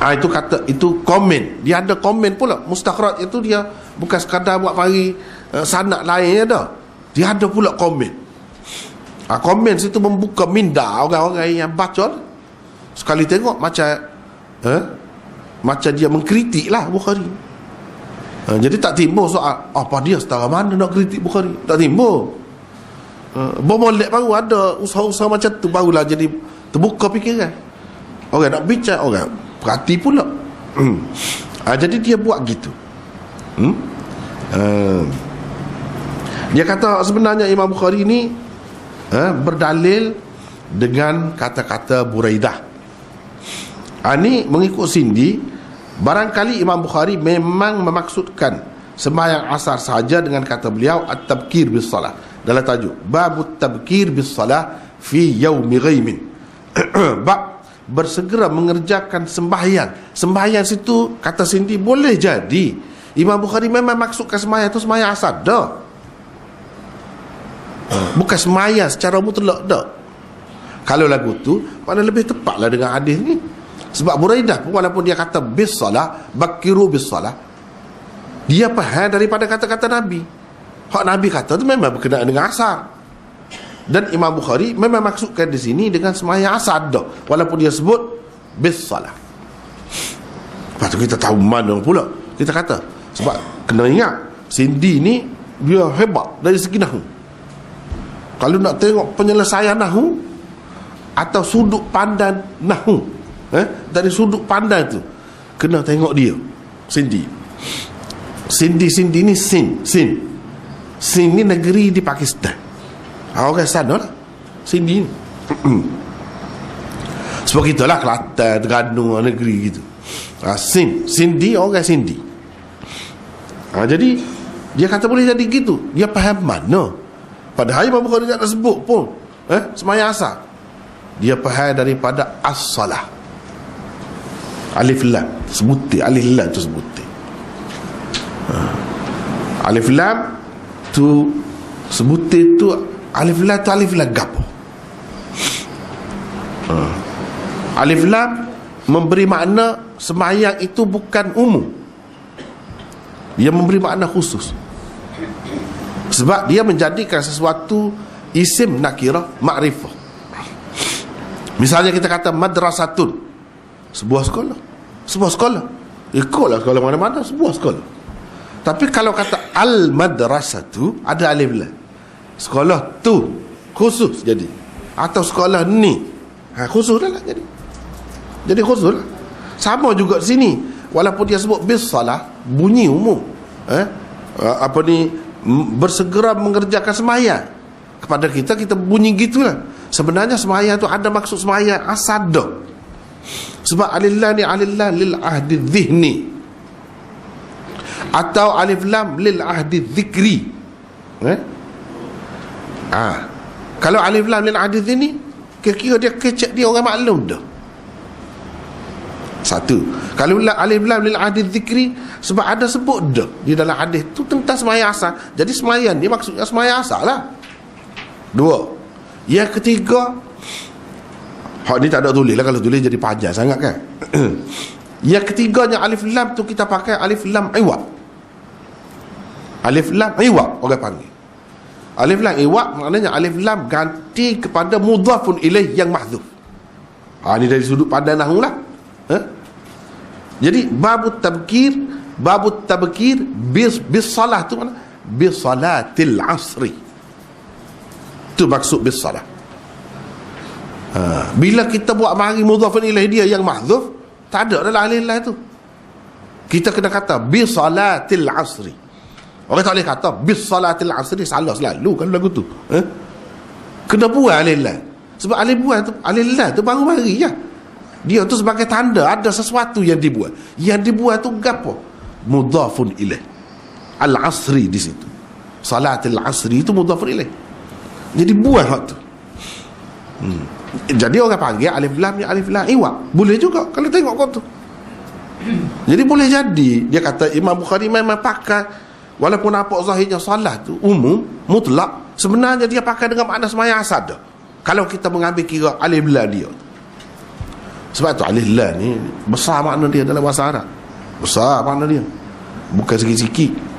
Itu kata, itu komen. Dia ada komen pula. Mustakhraj itu dia bukan sekadar buat mari sanad lain dah. Dia ada pula komen. Komen situ membuka minda orang-orang yang baca. Sekali tengok macam dia mengkritik lah Bukhari. Jadi tak timbul soal apa dia setara mana nak kritik Bukhari, tak timbul. Bomolek baru ada usaha-usaha macam tu, barulah jadi terbuka fikiran. Orang nak bincang, orang perhati pula. Jadi dia buat gitu. Dia kata sebenarnya Imam Bukhari ni berdalil dengan kata-kata Buraidah. Ini mengikut sindi, barangkali Imam Bukhari memang memaksudkan sembahyang asar saja dengan kata beliau at-tabkir bis salah. Dalam tajuk babut tabkir bis salah fi yaumi ghaimin. Bab bersegera mengerjakan sembahyang. Sembahyang situ kata sindi boleh jadi Imam Bukhari memang maksudkan sembahyang itu sembahyang asar dah. Bukan sembahyang secara mutlak dah. Kalau lagu tu mana lebih tepatlah dengan hadis ni. Sebab Buraidah pun walaupun dia kata bis salah, bakiru bis salah, dia faham daripada kata-kata Nabi. Hak Nabi kata tu memang berkenaan dengan asar. Dan Imam Bukhari memang maksudkan di sini dengan sembahyang asar dah, walaupun dia sebut bis salah. Lepas tu kita tahu mana pula. Kita kata sebab kena ingat Cindy ni dia hebat dari segi nahu. Kalau nak tengok penyelesaian nahu atau sudut pandang nahu, dari sudut pandang tu kena tengok dia Cindy ni Sin ni negeri di Pakistan. Orang sana lah Cindy ni. Sebab kita lah Kelantan, Terengganu, negeri gitu. Cindy orang Cindy. Jadi dia kata boleh jadi gitu. Dia faham mana. Padahal Imam Bukhari tak sebut pun sembahyang asar. Dia faham daripada as-salah. Alif lam sebutir, alif lam tu sebutir. Alif lam tu sebutir tu, alif lam gapo? Alif lam memberi makna sembahyang itu bukan umum. Dia memberi makna khusus. Sebab dia menjadikan sesuatu isim nakirah ma'rifah. Misalnya kita kata madrasatun, sebuah sekolah. Ikutlah sekolah mana-mana, sebuah sekolah. Tapi kalau kata al-madrasatu, ada alif lam. Sekolah tu khusus jadi. Atau sekolah ni khusus dah lah jadi. Jadi khusus lah. Sama juga sini, walaupun dia sebut bis salah, bunyi umum. Bersegera mengerjakan sembahyang. Kepada kita bunyi gitulah. Sebenarnya sembahyang tu ada maksud sembahyang asad dah. Sebab alif lam ni alif lam lil ahdi dhihni, atau alif lam lil ahdi dhikri. Kalau alif lam lil ahdi dhihni, kira-kira dia kecek, dia orang maklum dah. Satu. Kalau alif lam lil ahdi dhikri, sebab ada sebut dah di dalam hadis tu tentang sembahyang asar. Jadi sembahyang ni maksudnya sembahyang asar lah. Dua. Yang ketiga, hak ni tak ada tulis lah, kalau tulis jadi panjang sangat kan. Yang ketiganya alif lam tu kita pakai alif lam iwad. Alif lam iwad orang panggil. Alif lam iwad maknanya alif lam ganti kepada mudhafun ilaih yang mahdzuf. Ni dari sudut pandang nahwu lah. Jadi babut tabkir bis salah tu mana? Bis salatil asri. Tu maksud bis salah. Bila kita buat mari mudhafun ilaih dia yang mahdzuf, tak ada dalam alif lam tu. Kita kena kata bis salatil asri. Orang tak boleh kata bis salatil asri, salah selalu kalau lagu tu. Kena buat alif lam. Sebab alif lam tu baru mari ya. Dia tu sebagai tanda ada sesuatu yang dibuat. Yang dibuat tu gapo? Mudhafun ilaih. Al-asri di situ. Salatil asri itu mudhafun ilaih. Jadi buat hak tu. Jadi orang panggil alif lam ni alif lam iwad. Boleh juga kalau tengok kau tu. Jadi boleh jadi dia kata Imam Bukhari memang pakai, walaupun nampak zahirnya salah tu umum mutlak, sebenarnya dia pakai dengan makna sembahyang asar dah. Kalau kita mengambil kira alif lam dia. Sebab tu alif lam ni besar makna dia dalam bahasa Arab. Besar makna dia. Bukan sikit-sikit.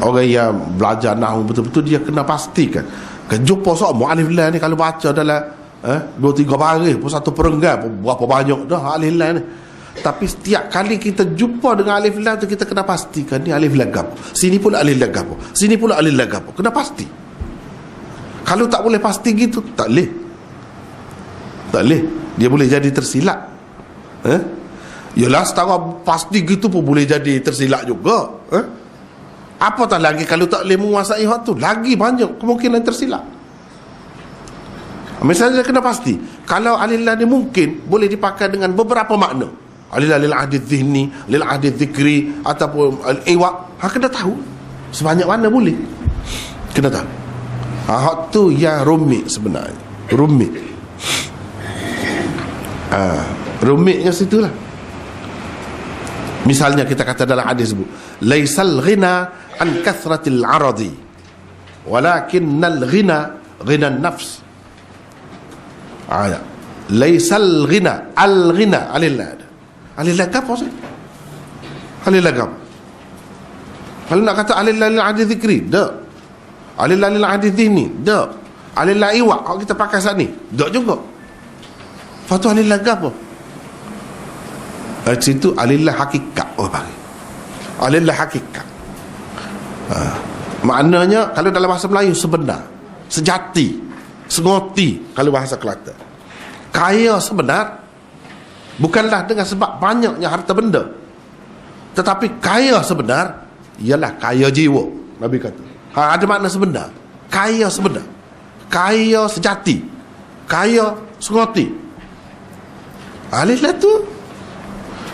Orang yang belajar nahwu betul-betul dia kena pastikan. Jumpa semua alif lam ni kalau baca dalam 2-3 baris pun satu perenggan pun berapa banyak dah alif lam ni. Tapi setiap kali kita jumpa dengan alif lam tu kita kena pastikan ni alif lam gapo. Sini pula alif lam gapo. Sini pula alif lam gapo. Kena pasti. Kalau tak boleh pasti gitu, tak boleh. Tak boleh. Dia boleh jadi tersilap. Yalah setara pasti gitu pun boleh jadi tersilap juga. Apatah lagi kalau tak boleh menguasai hak tu, lagi banyak kemungkinan tersilap. Misalnya kena pasti, kalau alif lam ni mungkin boleh dipakai dengan beberapa makna. Alif lam lil ahdi dhihni, lil ahdi dhikri, ataupun al-iwad. Kena tahu sebanyak mana boleh. Kena tahu. Hak tu yang rumit sebenarnya. Rumit. Rumitnya situlah. Misalnya kita kata dalam hadis sebut, laisal ghina an kathratil aradi, walakinnal ghina ghina nafs. Laisal ghina, al-ghina alillah. Alillah apa sih? Alillah apa? Kalau nak kata alillah lil hadis zikri, dak. Alillah lil hadis dini, dak. Alillah iwa, kalau kita pakai saat ni, dak juga. Fatu alillah apa? Situ alillah hakikat panggil. Alillah hakikat. Maknanya kalau dalam bahasa Melayu sebenar, sejati, sengoti kalau bahasa Kelantan. Kaya sebenar bukanlah dengan sebab banyaknya harta benda, tetapi kaya sebenar ialah kaya jiwa. Nabi kata ada makna sebenar. Kaya sebenar, kaya sejati, kaya sengoti. Alillah tu.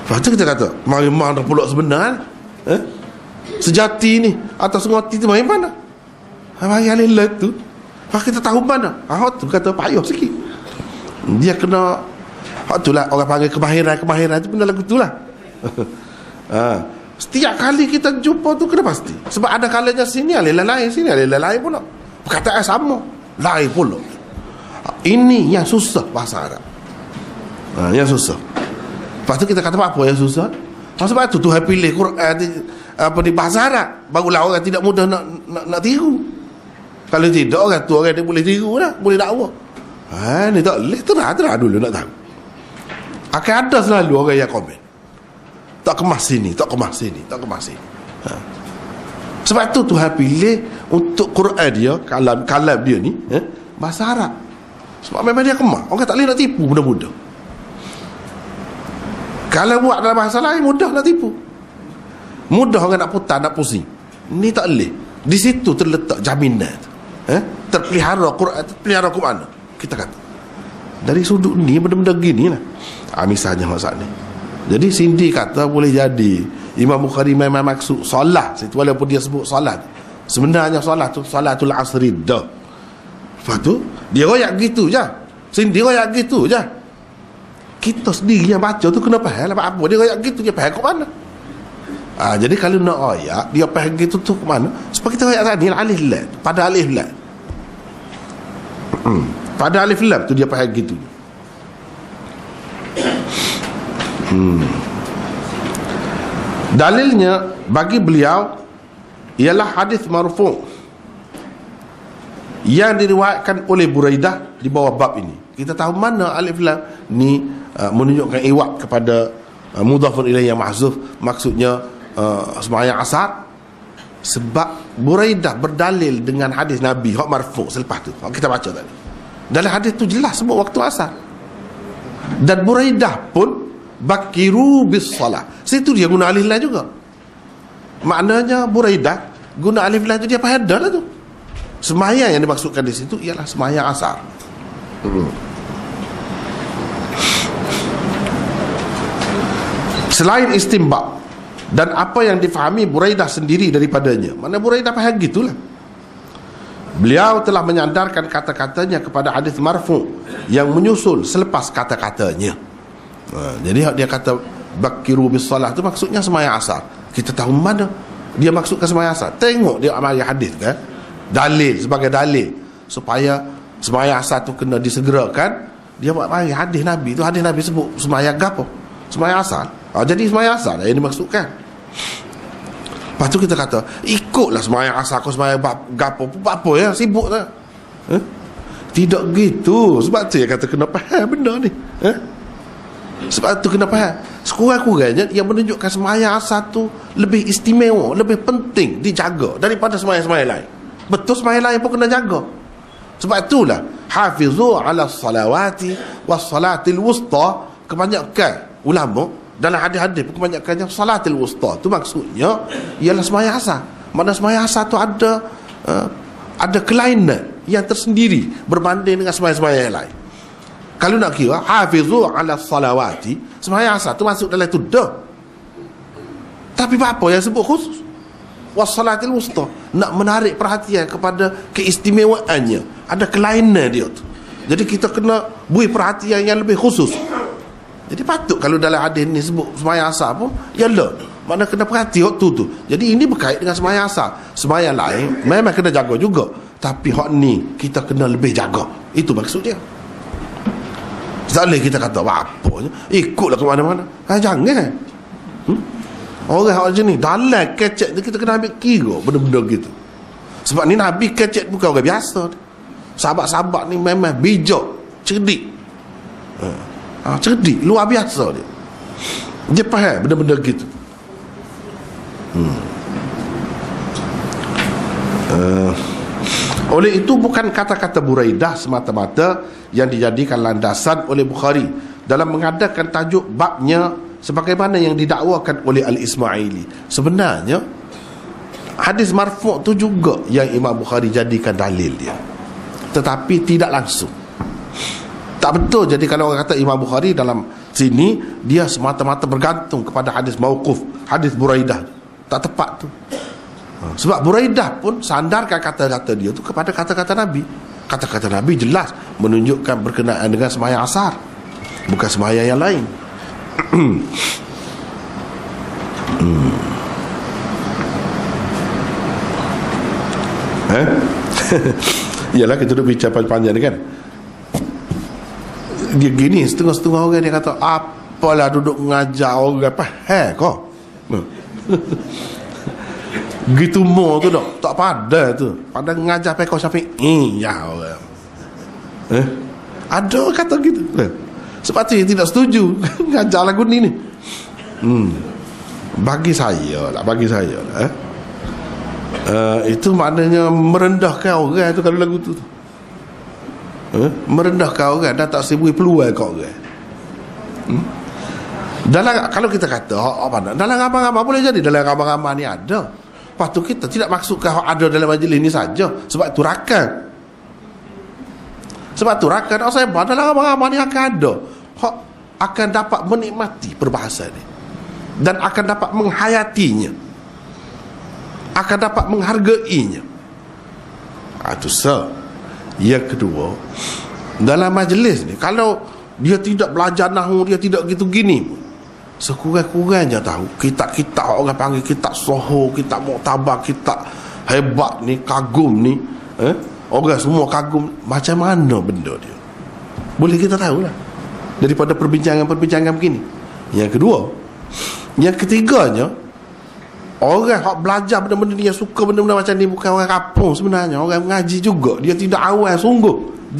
Lepas tu kita kata mari mana pula sebenar, sejati ni atau sengoti tu mari mana? Mari alillah tu. Lepas kita tahu mana? Tu kata payah sikit. Dia kena itulah orang panggil kemahiran tu benda lagu itulah. Setiap kali kita jumpa tu kena pasti. Sebab ada kalanya sini alillah lain, sini alillah lain pula. Perkataan sama, lain pula. Ini yang susah bahasa Arab. Yang susah. Lepas tu kita kata apa yang susah? Sebab tu Tuhan pilih Quran di bahasa Arab. Barulah orang tidak mudah nak tiru. Kalau tidak orang tu orang dia boleh tiru lah, boleh dakwa. Ni tak boleh, terang dulu nak tahu. Akan ada selalu orang yang komen, tak kemas sini, tak kemas sini, tak kemas sini. Sebab tu Tuhan pilih untuk Quran dia, kalam dia ni bahasa Arab. Sebab memang dia kemas. Orang tak boleh nak tipu mudah-mudah. Kalau buat dalam bahasa lain mudah nak tipu, mudah orang nak putar, nak pusing. Ni tak boleh. Di situ terletak jaminan tu. Terpelihara Quran, terpelihara ke mana? Kita kata dari sudut ni benda-benda gini lah. Misalnya maksud ni. Jadi Cindy kata boleh jadi Imam Bukhari memang maksud solat situ, walaupun dia sebut solat, sebenarnya solat tu salatul asri dah. Lepas tu dia royak gitu je. Cindy royak gitu je. Kita sendiri yang baca tu kena faham lah apa dia royak gitu, dia faham ke mana. Jadi kalau nak royak dia faham gitu tu ke mana? Sebab kita royak tadi alif lam, pada alif lam. Pada alif lam tu dia faham gitu. Dalilnya bagi beliau ialah hadis marfu' yang diriwayatkan oleh Buraidah di bawah bab ini. Kita tahu mana alif lam ni menunjukkan iwat kepada mudhafun ilaih yang mahzuf, maksudnya sembahyang asar. Sebab Buraidah berdalil dengan hadis Nabi hak marfu' selepas tu. Kita baca tadi. Dalam hadis tu jelas sebut waktu asar. Dan Buraidah pun bakiru bis salah. Situ dia guna alif lam juga. Maknanya Buraidah guna alif lam tu dia faham dah lah tu. Sembahyang yang dimaksudkan di situ ialah sembahyang asar. Selain istinbat dan apa yang difahami Buraidah sendiri daripadanya, mana Buraidah faham gitulah. Beliau telah menyandarkan kata-katanya kepada hadis marfu' yang menyusul selepas kata-katanya. Jadi dia kata bakiru bis salah tu maksudnya sembahyang asar. Kita tahu mana dia maksudkan sembahyang asar. Tengok dia amal hadis kan, dalil sebagai dalil supaya sembahyang asar tu kena disegerakan. Dia buat mari hadis Nabi tu, hadis Nabi sebut sembahyang gapo? Sembahyang asar. Jadi sembahyang asar yang dimaksudkan. Lepas tu kita kata ikutlah sembahyang asar kau sembahyang gapo apa ya, sibuk lah. Tidak gitu. Sebab tu dia kata kena faham benda ni. Sebab tu kena faham. Sekurang-kurangnya yang menunjukkan sembahyang asar tu lebih istimewa, lebih penting dijaga daripada sembahyang-sembahyang lain. Betul sembahyang lain pun kena jaga. Sebab itulah hafizu ala salawati was salatil wusta. Kebanyakan ulama dalam hadis-hadis kebanyakannya salatil wusta tu maksudnya ialah sembahyang asar. Mana sembahyang asar tu ada kelainan yang tersendiri berbanding dengan sembahyang-sembahyang lain. Kalau nak kira hafizu ala salawati, sembahyang asar tu masuk dalam itu dah. Tapi apa yang sebut khusus wassalatil wusta, nak menarik perhatian kepada keistimewaannya, ada kelainan dia tu. Jadi kita kena beri perhatian yang lebih khusus. Jadi patut kalau dalam hadis ni sebut sembahyang asar pun yalah, mana kena perhati hak tu. Jadi ini berkait dengan sembahyang asar. Sembahyang lain memang kena jaga juga, tapi hak ni kita kena lebih jaga. Itu maksud dia. Tak boleh kita kata apa je, ikutlah ke mana-mana. Jangan. Orang macam ni dalam kecek tu kita kena ambil kira benda-benda gitu. Sebab ni Nabi kecek bukan orang biasa. Sahabat-sahabat ni memang bijak, cerdik. Cerdik, luar biasa dia. Dia faham benda-benda gitu. Oleh itu bukan kata-kata Buraidah semata-mata yang dijadikan landasan oleh Bukhari dalam mengadakan tajuk babnya sebagaimana yang didakwakan oleh Al-Ismaili. Sebenarnya hadis marfu' tu juga yang Imam Bukhari jadikan dalil dia, tetapi tidak langsung. Tak betul. Jadi kalau orang kata Imam Bukhari dalam sini dia semata-mata bergantung kepada hadis mauquf, hadis Buraidah, tak tepat tu. Sebab Buraidah pun sandarkan kata-kata dia tu kepada kata-kata Nabi. Kata-kata Nabi jelas menunjukkan berkenaan dengan sembahyang asar, bukan sembahyang yang lain. Yalah, kita duduk bicara panjang ni kan. Dia gini, setengah-setengah orang dia kata, apalah duduk mengajar orang apa? Kau gitu mo tu tak pada tu. Pada mengajar pekau Syafi'i ya orang. Ada kata gitu. Sebab tu tidak setuju mengajar lagu ni. Bagi saya lah, itu maknanya merendahkan orang tu kalau lagu tu. Merendahkan orang dan tak sibuk peluang kau orang. Dalam, kalau kita kata apa, dalam ramai-ramai boleh jadi, dalam ramai-ramai ni ada. Lepas tu kita tidak maksudkan ada dalam majlis ni saja. Sebab tu rakan. Orang saya dalam ramai-ramai ni akan ada. Akan dapat menikmati perbahasan ni dan akan dapat menghayatinya, akan dapat menghargainya. Itu yang kedua, dalam majlis ni kalau dia tidak belajar nahwu, dia tidak gitu gini, sekurang-kurangnya tahu kitab-kitab orang panggil kitab Soho, kitab Muktabar, kitab hebat ni, kagum ni, orang semua kagum macam mana benda dia, boleh kita tahu lah daripada perbincangan-perbincangan begini. Yang ketiganya, orang yang belajar benda-benda ni, yang suka benda-benda macam ni, bukan orang kampung sebenarnya, orang mengaji juga. Dia tidak awal sungguh.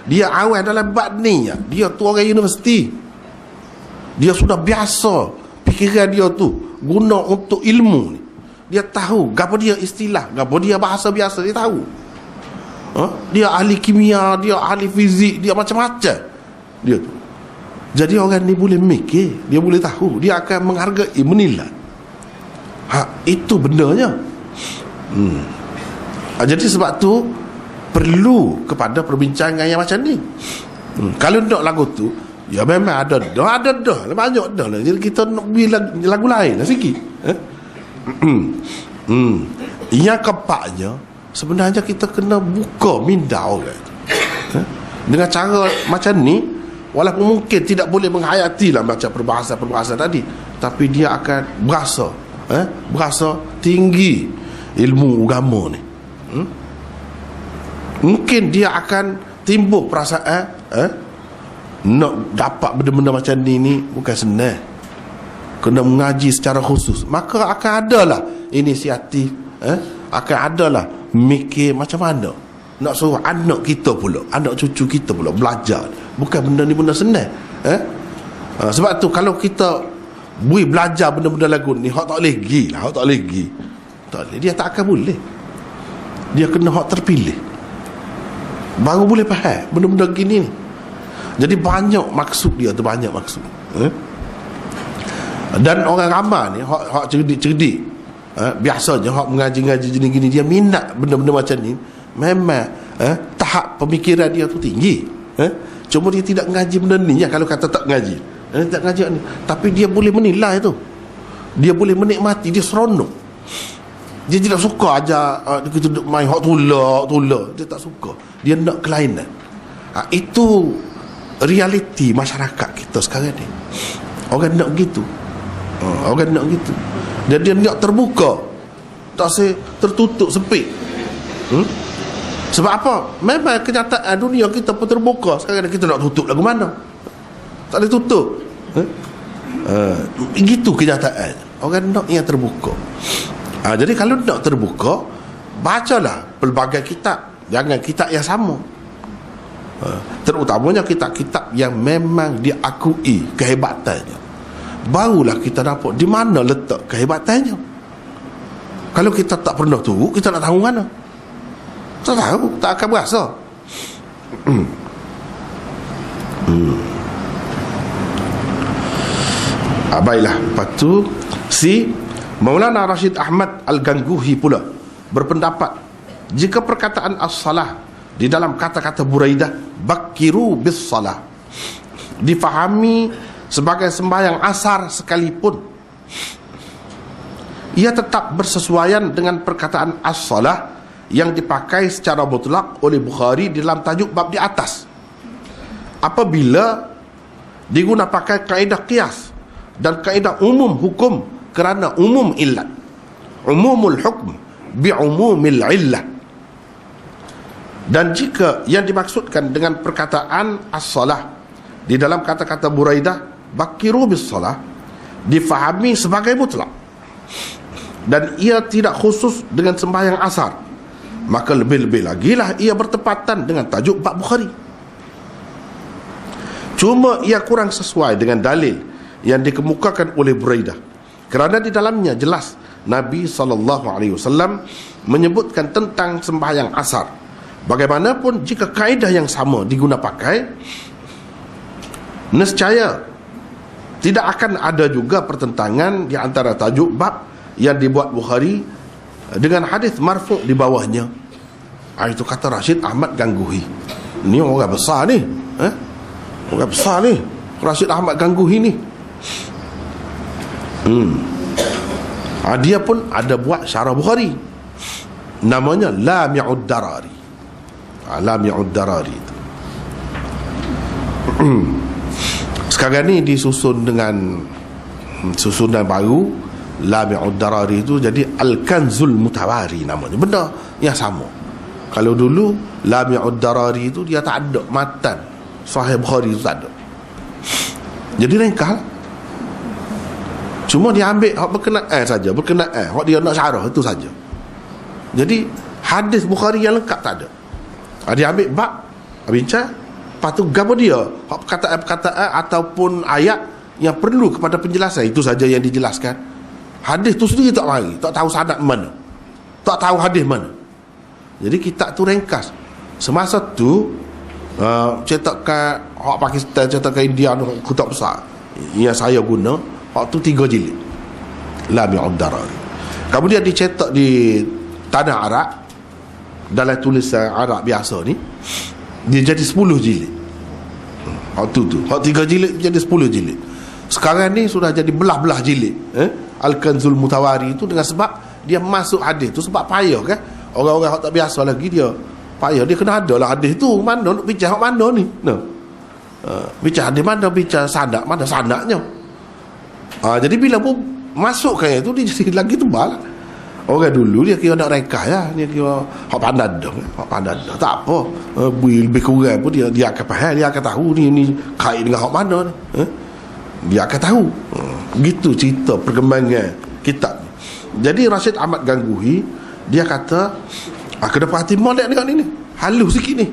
Dia awal dalam bab ni. Dia tu orang universiti. Dia sudah biasa fikiran dia tu guna untuk ilmu ni. Dia tahu gapo dia istilah, gapo dia bahasa biasa, dia tahu. Dia ahli kimia, dia ahli fizik, dia macam-macam. Dia tu. Jadi orang ni boleh mikir, dia boleh tahu, dia akan menghargai, menilai. Itu bendanya. Jadi sebab tu perlu kepada perbincangan yang macam ni. Kalau nak lagu tu, ya memang ada dah, banyak dah lah. Jadi kita nak bagi lagu lain lah sikit. Yang keempatnya, sebenarnya kita kena buka minda orang dengan cara macam ni. Walaupun mungkin tidak boleh menghayati lah macam perbahasan tadi, tapi dia akan berasa tinggi ilmu agama ni. Mungkin dia akan timbul perasaan nak dapat benda-benda macam ni bukan senang, kena mengaji secara khusus. Maka akan adalah inisiatif, akan adalah mikir macam mana nak suruh anak kita pula, anak cucu kita pula belajar. Bukan benda ni benda senang. Sebab tu kalau kita belajar benda-benda lagu ni, hak tak boleh pergi lah, hak tak boleh pergi, tak boleh, dia tak akan boleh. Dia kena hak terpilih, baru boleh faham benda-benda gini ni. Jadi banyak maksud dia tu, banyak maksud. Dan orang ramai ni hak cerdik-cerdik, biasanya hak mengaji-ngaji jenis gini, dia minat benda-benda macam ni. Memang tahap pemikiran dia tu tinggi. Cuma dia tidak mengaji benda ni ya. Kalau kata tak mengaji, tak mengaji ni, tapi dia boleh menilai tu, dia boleh menikmati, dia seronok. Dia tidak suka aja kita duduk main hak tula. Dia tak suka, dia nak kelainan. Itu realiti masyarakat kita sekarang ni. Orang nak gitu, orang nak gitu. Dan dia nak terbuka, tak tertutup sempit. Sebab apa? Memang kenyataan dunia kita pun terbuka. Sekarang kita nak tutup lagu mana? Tak boleh tutup. Begitu kenyataan. Orang nak yang terbuka. Jadi kalau nak terbuka, bacalah pelbagai kitab. Jangan kitab yang sama. Terutamanya kitab-kitab yang memang diakui kehebatannya. Barulah kita dapat di mana letak kehebatannya. Kalau kita tak pernah tunggu, kita nak tahu mana? Tak tahu, tak akan berasa. Baiklah, lepas tu si Maulana Rashid Ahmad Al-Gangguhi pula berpendapat, jika perkataan as-salah di dalam kata-kata Buraidah bakiru bis-salah difahami sebagai sembahyang asar sekalipun, ia tetap bersesuaian dengan perkataan as-salah yang dipakai secara mutlak oleh Bukhari di dalam tajuk bab di atas, apabila diguna pakai kaedah qiyas dan kaedah umum hukum kerana umum illat, umumul hukm bi'umumil illah. Dan jika yang dimaksudkan dengan perkataan as-salah di dalam kata-kata Buraidah bakiru bis-salah difahami sebagai mutlak dan ia tidak khusus dengan sembahyang asar, maka lebih-lebih lagi lah ia bertepatan dengan tajuk bab Bukhari. Cuma ia kurang sesuai dengan dalil yang dikemukakan oleh Buraidah, kerana di dalamnya jelas Nabi SAW menyebutkan tentang sembahyang asar. Bagaimanapun jika kaedah yang sama diguna pakai, nescaya tidak akan ada juga pertentangan di antara tajuk bab yang dibuat Bukhari dengan hadis marfu' di bawahnya. Itu kata Rashid Ahmad Gangguhi. Ni orang besar ni, orang besar ni, Rashid Ahmad Gangguhi ni. Dia pun ada buat syarah Bukhari, namanya Lami'ud Darari. Lami'ud Darari itu. Sekarang ni disusun dengan susunan baru. Lami'ud Darari itu jadi Al-Kanzul Mutawari namanya, benda yang sama. Kalau dulu Lami'ud Darari itu dia tak ada matan Sahih Bukhari itu tak ada, jadi ringkas. Cuma dia ambil hak berkenaan saja, berkenaan hak dia nak syarah itu saja. Jadi hadis Bukhari yang lengkap tak ada. Dia ambil bab, bincang, lepas tu gapo dia hak perkataan-perkataan ataupun ayat yang perlu kepada penjelasan, itu saja yang dijelaskan. Hadis tu sendiri tak mari, tak tahu sanad mana, tak tahu hadis mana. Jadi kitab tu ringkas. Semasa tu cetakan hak Pakistan, cetakan India tu kitab besar yang saya guna, hak tu 3 jilid Lami'ud Darari. Kemudian dicetak di tanah Arab dalam tulisan Arab biasa ni, dia jadi 10 jilid. Hak tu hak 3 jilid jadi 10 jilid. Sekarang ni sudah jadi belah-belah jilid. Al-Kanzul Mutawari itu dengan sebab dia masuk hadis tu, sebab payah kan. Orang-orang yang tak biasa lagi dia payah, dia kena ada lah hadis tu, mana nak bincang hak mana ni. Bincang hadis mana, bincang sanad mana sanadnya. Jadi bila pun masukkan itu, dia jadi lagi tebal. Orang dulu dia kira nak ringkas ya, dia kira hak pandai dah, hak pandai dah. Tak apa, lebih kurang pun dia akan faham, dia akan tahu ni kait dengan hak mana ni. Dia akan tahu. Begitu cerita perkembangan kitab. Jadi Rashid Ahmad Gangguhi dia kata, kena perhati molek dengan ni, halus sikit ni,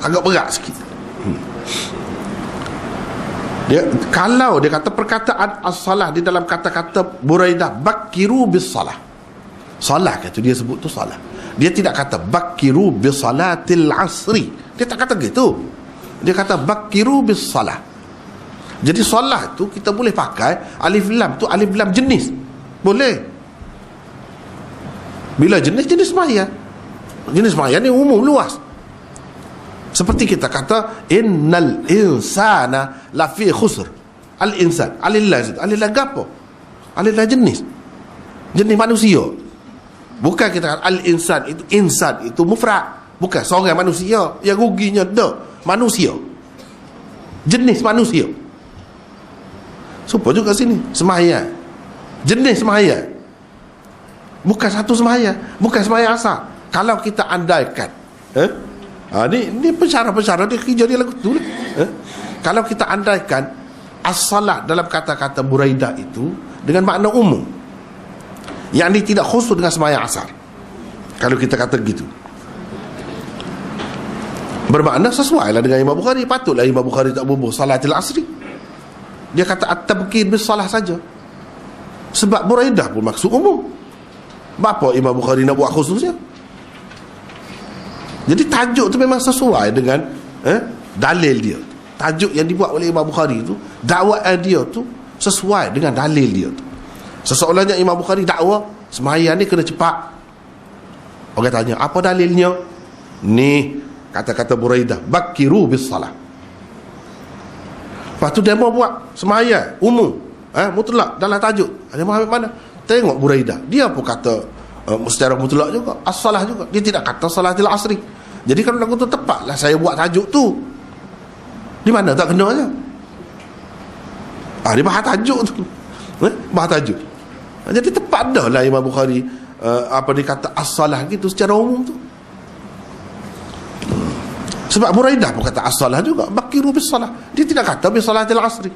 agak berat sikit. Kalau dia kata perkataan as-salah di dalam kata-kata Buraidah bakiru bis-salah, salah kata dia sebut tu salah, dia tidak kata bakiru bis-salatil asri, dia tak kata gitu, dia kata bakiru bis-salah. Jadi salah tu kita boleh pakai alif lam tu, alif lam jenis boleh. Bila jenis sembahyang, jenis sembahyang ni umum luas. Seperti kita kata innal insana lafi khusr. Al-insan, alillah gapo? Alillah jenis manusia. Bukan kita kata al-insan itu, insan itu mufrad, bukan seorang manusia yang ruginya dah manusia, jenis manusia. Supaya juga sini sembahyang, jenis sembahyang, bukan satu sembahyang, bukan sembahyang asar. Kalau kita andaikan, ni pensyarah-pensyarah dia kerja dia lagu tu. Kalau kita andaikan as-salah dalam kata-kata Buraidah itu dengan makna umum, yang ini tidak khusus dengan sembahyang asar. Kalau kita kata gitu, bermakna sesuai lah dengan Imam Bukhari. Patutlah Imam Bukhari tak bubuh salatil asri. Dia kata at-tabkir bis salah saja, sebab Buraidah pun maksud umum. Bapa Imam Bukhari nak buat khususnya? Jadi tajuk tu memang sesuai dengan dalil dia. Tajuk yang dibuat oleh Imam Bukhari tu, dakwaan dia tu sesuai dengan dalil dia tu. Seseorangnya Imam Bukhari dakwa sembahyang ni kena cepat. Orang tanya, apa dalilnya? Ni kata-kata Buraidah, bakiru bis salah. Lepas tu dia mau buat sembahyang umum, mutlak dalam tajuk. Dia mau ambil mana? Tengok Buraidah, dia pun kata secara mutlak juga, as-salah juga. Dia tidak kata salatil asri. Jadi kalau lagu tu tepatlah saya buat tajuk tu. Di mana tak kena je. Dia bahas tajuk tu. Bahas tajuk. Jadi tepat dah lah Imam Bukhari dia kata as-salah gitu secara umum tu. Sebab Buraidah pun kata as-salah juga, bakiru bis salah. Dia tidak kata bis salatil asri.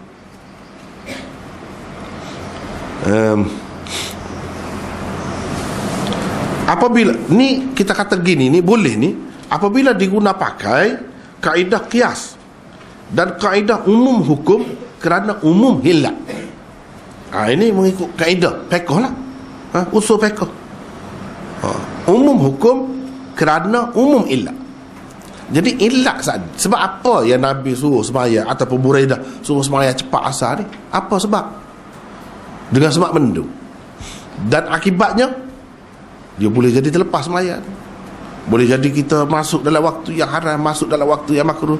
Apabila ni kita kata gini, ni boleh ni apabila diguna pakai kaedah qiyas dan kaedah umum hukum kerana umum hilal. Ini mengikut kaedah fiqh lah, usul fiqh. Umum hukum kerana umum illat. Jadi illat sebab apa yang Nabi suruh sembahyang ataupun Buraidah suruh sembahyang cepat asar ni? Apa sebab? Dengan sebab mendung. Dan akibatnya dia boleh jadi terlepas sembahyang. Boleh jadi kita masuk dalam waktu yang haram, masuk dalam waktu yang makruh,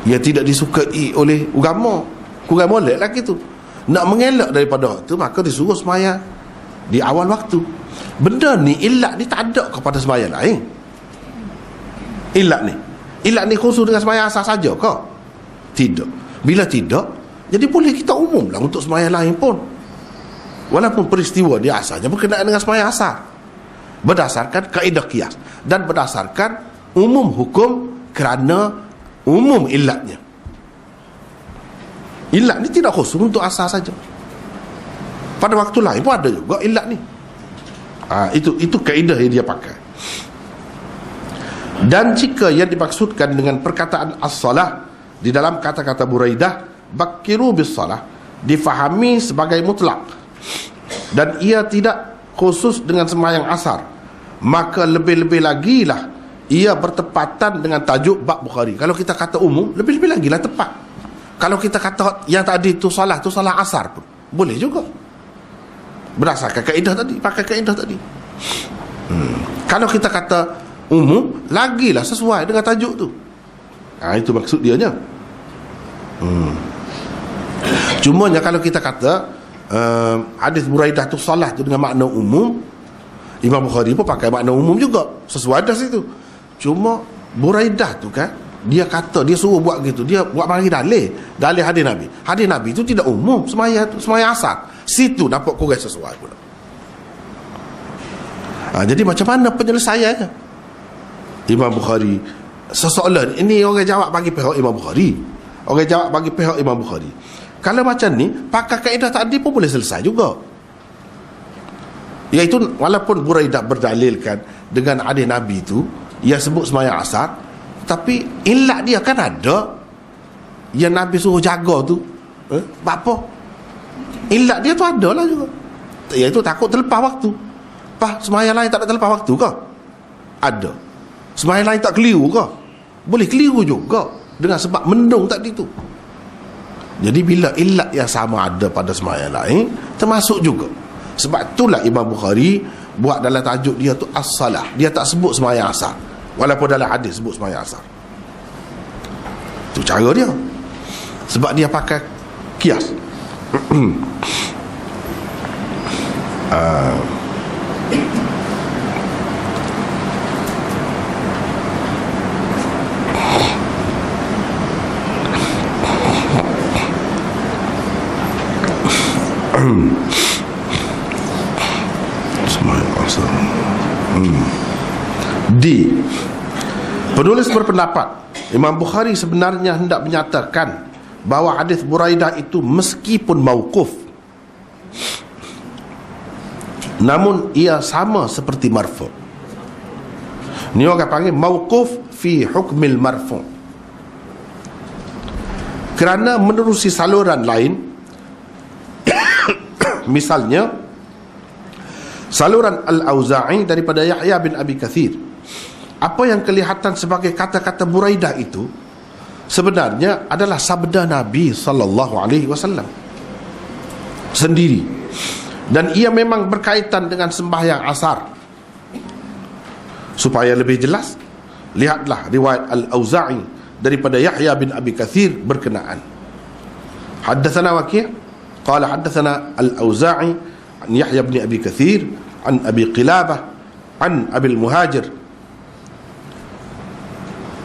yang tidak disukai oleh agama. Kurang molek lah gitu. Nak mengelak daripada waktu, maka disuruh sembahyang di awal waktu. Benda ni, illat ni tak ada kepada sembahyang lain. Illat ni khusus dengan sembahyang asar saja ke? Tidak. Bila tidak, jadi boleh kita umum lah untuk sembahyang lain pun, walaupun peristiwa dia asalnya berkenaan dengan sembahyang asar, berdasarkan kaedah qiyas dan berdasarkan umum hukum kerana umum illatnya. Illat ni tidak khusus untuk asar saja, pada waktu lain pun ada juga illat ni. Itu kaedah yang dia pakai. Dan jika yang dimaksudkan dengan perkataan as-salah di dalam kata-kata Buraidah bakiru bis salah difahami sebagai mutlak dan ia tidak khusus dengan sembahyang asar, maka lebih-lebih lagi lah ia bertepatan dengan tajuk bab Bukhari. Kalau kita kata umum, lebih-lebih lagi lah tepat. Kalau kita kata yang tadi tu salah asar pun boleh juga, berdasarkan kaedah tadi, pakai kaedah tadi. Kalau kita kata umum, lagilah sesuai dengan tajuk tu. Itu maksud dia nya. Cumanya kalau kita kata hadis Buraidah tu salah tu dengan makna umum, Imam Bukhari pun pakai makna umum juga, sesuai hadis itu. Cuma Buraidah tu kan, dia kata, dia suruh buat gitu, dia buat bagi dalil hadis Nabi. Hadis Nabi itu tidak umum sembahyang asar. Situ dapat kurang sesuai pula. Jadi macam mana penyelesaiannya? Imam Bukhari sesoalan ini, orang jawab bagi pihak Imam Bukhari, orang jawab bagi pihak Imam Bukhari. Kalau macam ni, pakai kaedah tadi pun boleh selesai juga. Iaitu walaupun Buraidah berdalilkan dengan hadis Nabi itu, ia sebut sembahyang asar, tapi illat dia kan ada yang Nabi suruh jaga tu. Apa? Illat dia tu ada lah juga, iaitu takut terlepas waktu. Sembahyang lain tak ada terlepas waktu ke? Ada. Sembahyang lain tak keliru ke? Boleh keliru juga dengan sebab mendung tadi tu. Jadi bila illat yang sama ada pada sembahyang lain, termasuk juga. Sebab itulah Imam Bukhari buat dalam tajuk dia tu as-salah. Dia tak sebut sembahyang asar, walaupun dalam hadis sebut sembahyang asar. Itu cara dia, sebab dia pakai qiyas. Sembahyang asar. D. Penulis berpendapat Imam Bukhari sebenarnya hendak menyatakan bahawa hadis Buraidah itu meskipun mauquf, namun ia sama seperti marfu'. Ni orang panggil mauquf fi hukmil marfu', kerana menerusi saluran lain. Misalnya saluran Al-Auza'i daripada Yahya bin Abi Kathir. Apa yang kelihatan sebagai kata-kata Buraidah itu sebenarnya adalah sabda Nabi SAW sendiri, dan ia memang berkaitan dengan sembahyang asar. Supaya lebih jelas, lihatlah riwayat Al-Auza'i daripada Yahya bin Abi Kathir berkenaan. Haddatsana Waki' qala haddatsana Al-Auza'i an Yahya bin Abi Kathir an Abi Qilabah an Abi Al-Muhajir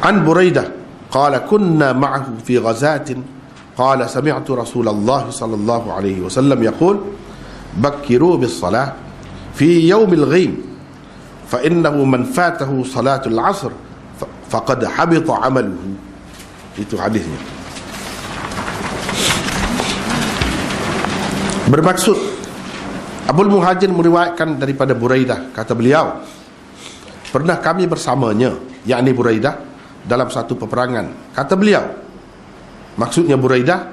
an Buraidah qala kunna ma'ahu fi ghazatin qala sami'tu Rasulullah sallallahu alaihi wasallam yaqul bakkiru bis salah fi yaumil ghaim fa innahu man fatahu salatul asr faqad habita amaluhu. Itu hadisnya. Bermaksud, Abul Muhajir meriwayatkan daripada Buraidah, kata beliau, pernah kami bersamanya, yakni Buraidah, dalam satu peperangan. Kata beliau, maksudnya Buraidah,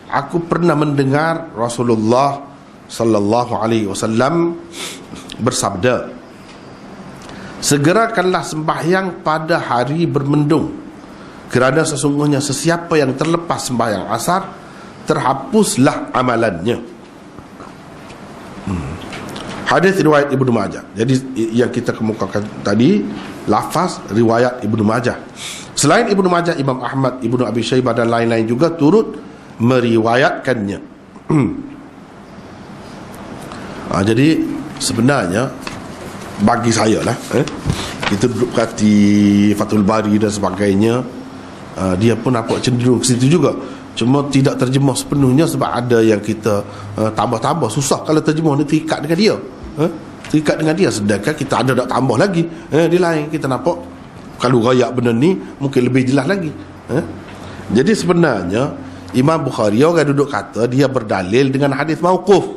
aku pernah mendengar Rasulullah sallallahu alaihi wasallam bersabda, segerakanlah sembahyang pada hari bermendung, kerana sesungguhnya sesiapa yang terlepas sembahyang asar, terhapuslah amalannya. Hadis riwayat Ibnu Majah. Jadi yang kita kemukakan tadi lafaz riwayat Ibnu Majah. Selain Ibnu Majah, Imam Ahmad, Ibnu Abi Syaibah dan lain-lain juga turut meriwayatkannya. Jadi sebenarnya bagi saya lah, kita duduk kati Fathul Bari dan sebagainya, dia pun nampak cenderung ke situ juga. Cuma tidak terjemah sepenuhnya sebab ada yang kita tambah-tambah. Susah kalau terjemah ni terikat dengan dia, terikat dengan dia, sedangkan kita ada nak tambah lagi di lain. Kita nampak kalau rayak benda ni mungkin lebih jelas lagi. Jadi sebenarnya Imam Bukhari, orang duduk kata dia berdalil dengan hadis mauquf.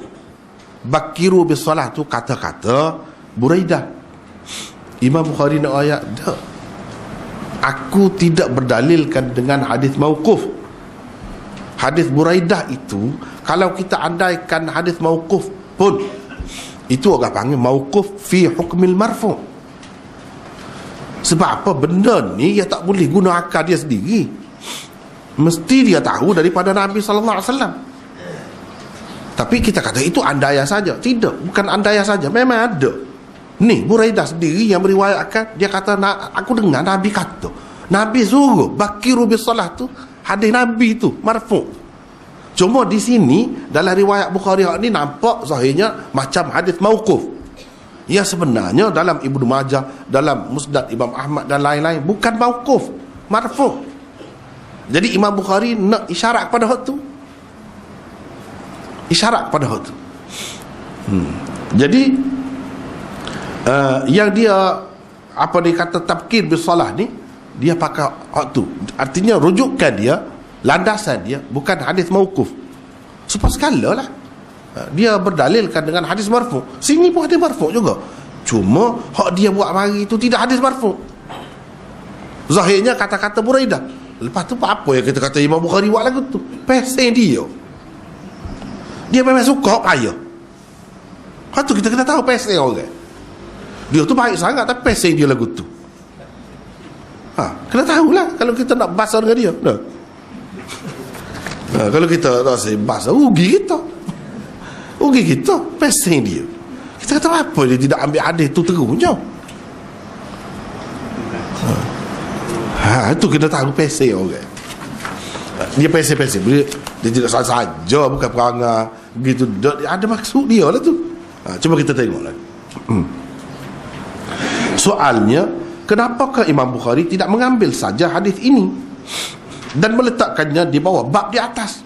Bakiru bis salah tu kata-kata Buraidah. Imam Bukhari nak ayat tak, aku tidak berdalilkan dengan hadis mauquf. Hadis Buraidah itu, kalau kita andaikan hadis mauquf pun, itu orang panggil mauquf fi hukmil marfu'. Sebab apa? Benda ni dia tak boleh guna akal dia sendiri, mesti dia tahu daripada Nabi SAW. Tapi kita kata itu andaya saja. Tidak, bukan andaya saja, memang ada. Ni Buraidah sendiri yang meriwayatkan, dia kata, aku dengar Nabi kata, Nabi suruh bakiru bis salah tu, hadis Nabi tu marfu'. Cuma di sini dalam riwayat Bukhari ni nampak zahirnya macam hadis mauquf. Ya sebenarnya dalam Ibnu Majah, dalam Musnad Imam Ahmad dan lain-lain bukan mauquf, marfu'. Jadi Imam Bukhari nak isyarat kepada hak tu. Isyarat kepada hak tu. Jadi yang dia apa dia kata tabkir bis salah ni, dia pakai hak tu. Artinya rujukan dia, landasan dia bukan hadis mauquf. Supaya sekala lah dia berdalilkan dengan hadis marfu'. Sini pun hadis marfu' juga, cuma hak dia buat mari itu tidak hadis marfu'. Zahirnya kata-kata Buraidah. Lepas tu apa yang kita kata Imam Bukhari buat lagu tu? Peseng dia. Dia memang suka payah. Lepas tu kita kena tahu peseng orang. Dia tu baik sangat tapi peseng dia lagu tu. Kena tahulah kalau kita nak bahasa dengan dia. Kalau kita tak say bahasa, rugi kita. Rugi kita, peseng dia. Kita kata apa dia tidak ambil hadis tu terusnya. Itu kena tahu peseng orang. Dia peseng-peseng, dia tidak saja bukan perangai begitu. Dia ada maksud dia lah tu. Cuba kita tengok lagi. Soalnya, kenapakah Imam Bukhari tidak mengambil saja hadis ini dan meletakkannya di bawah bab di atas?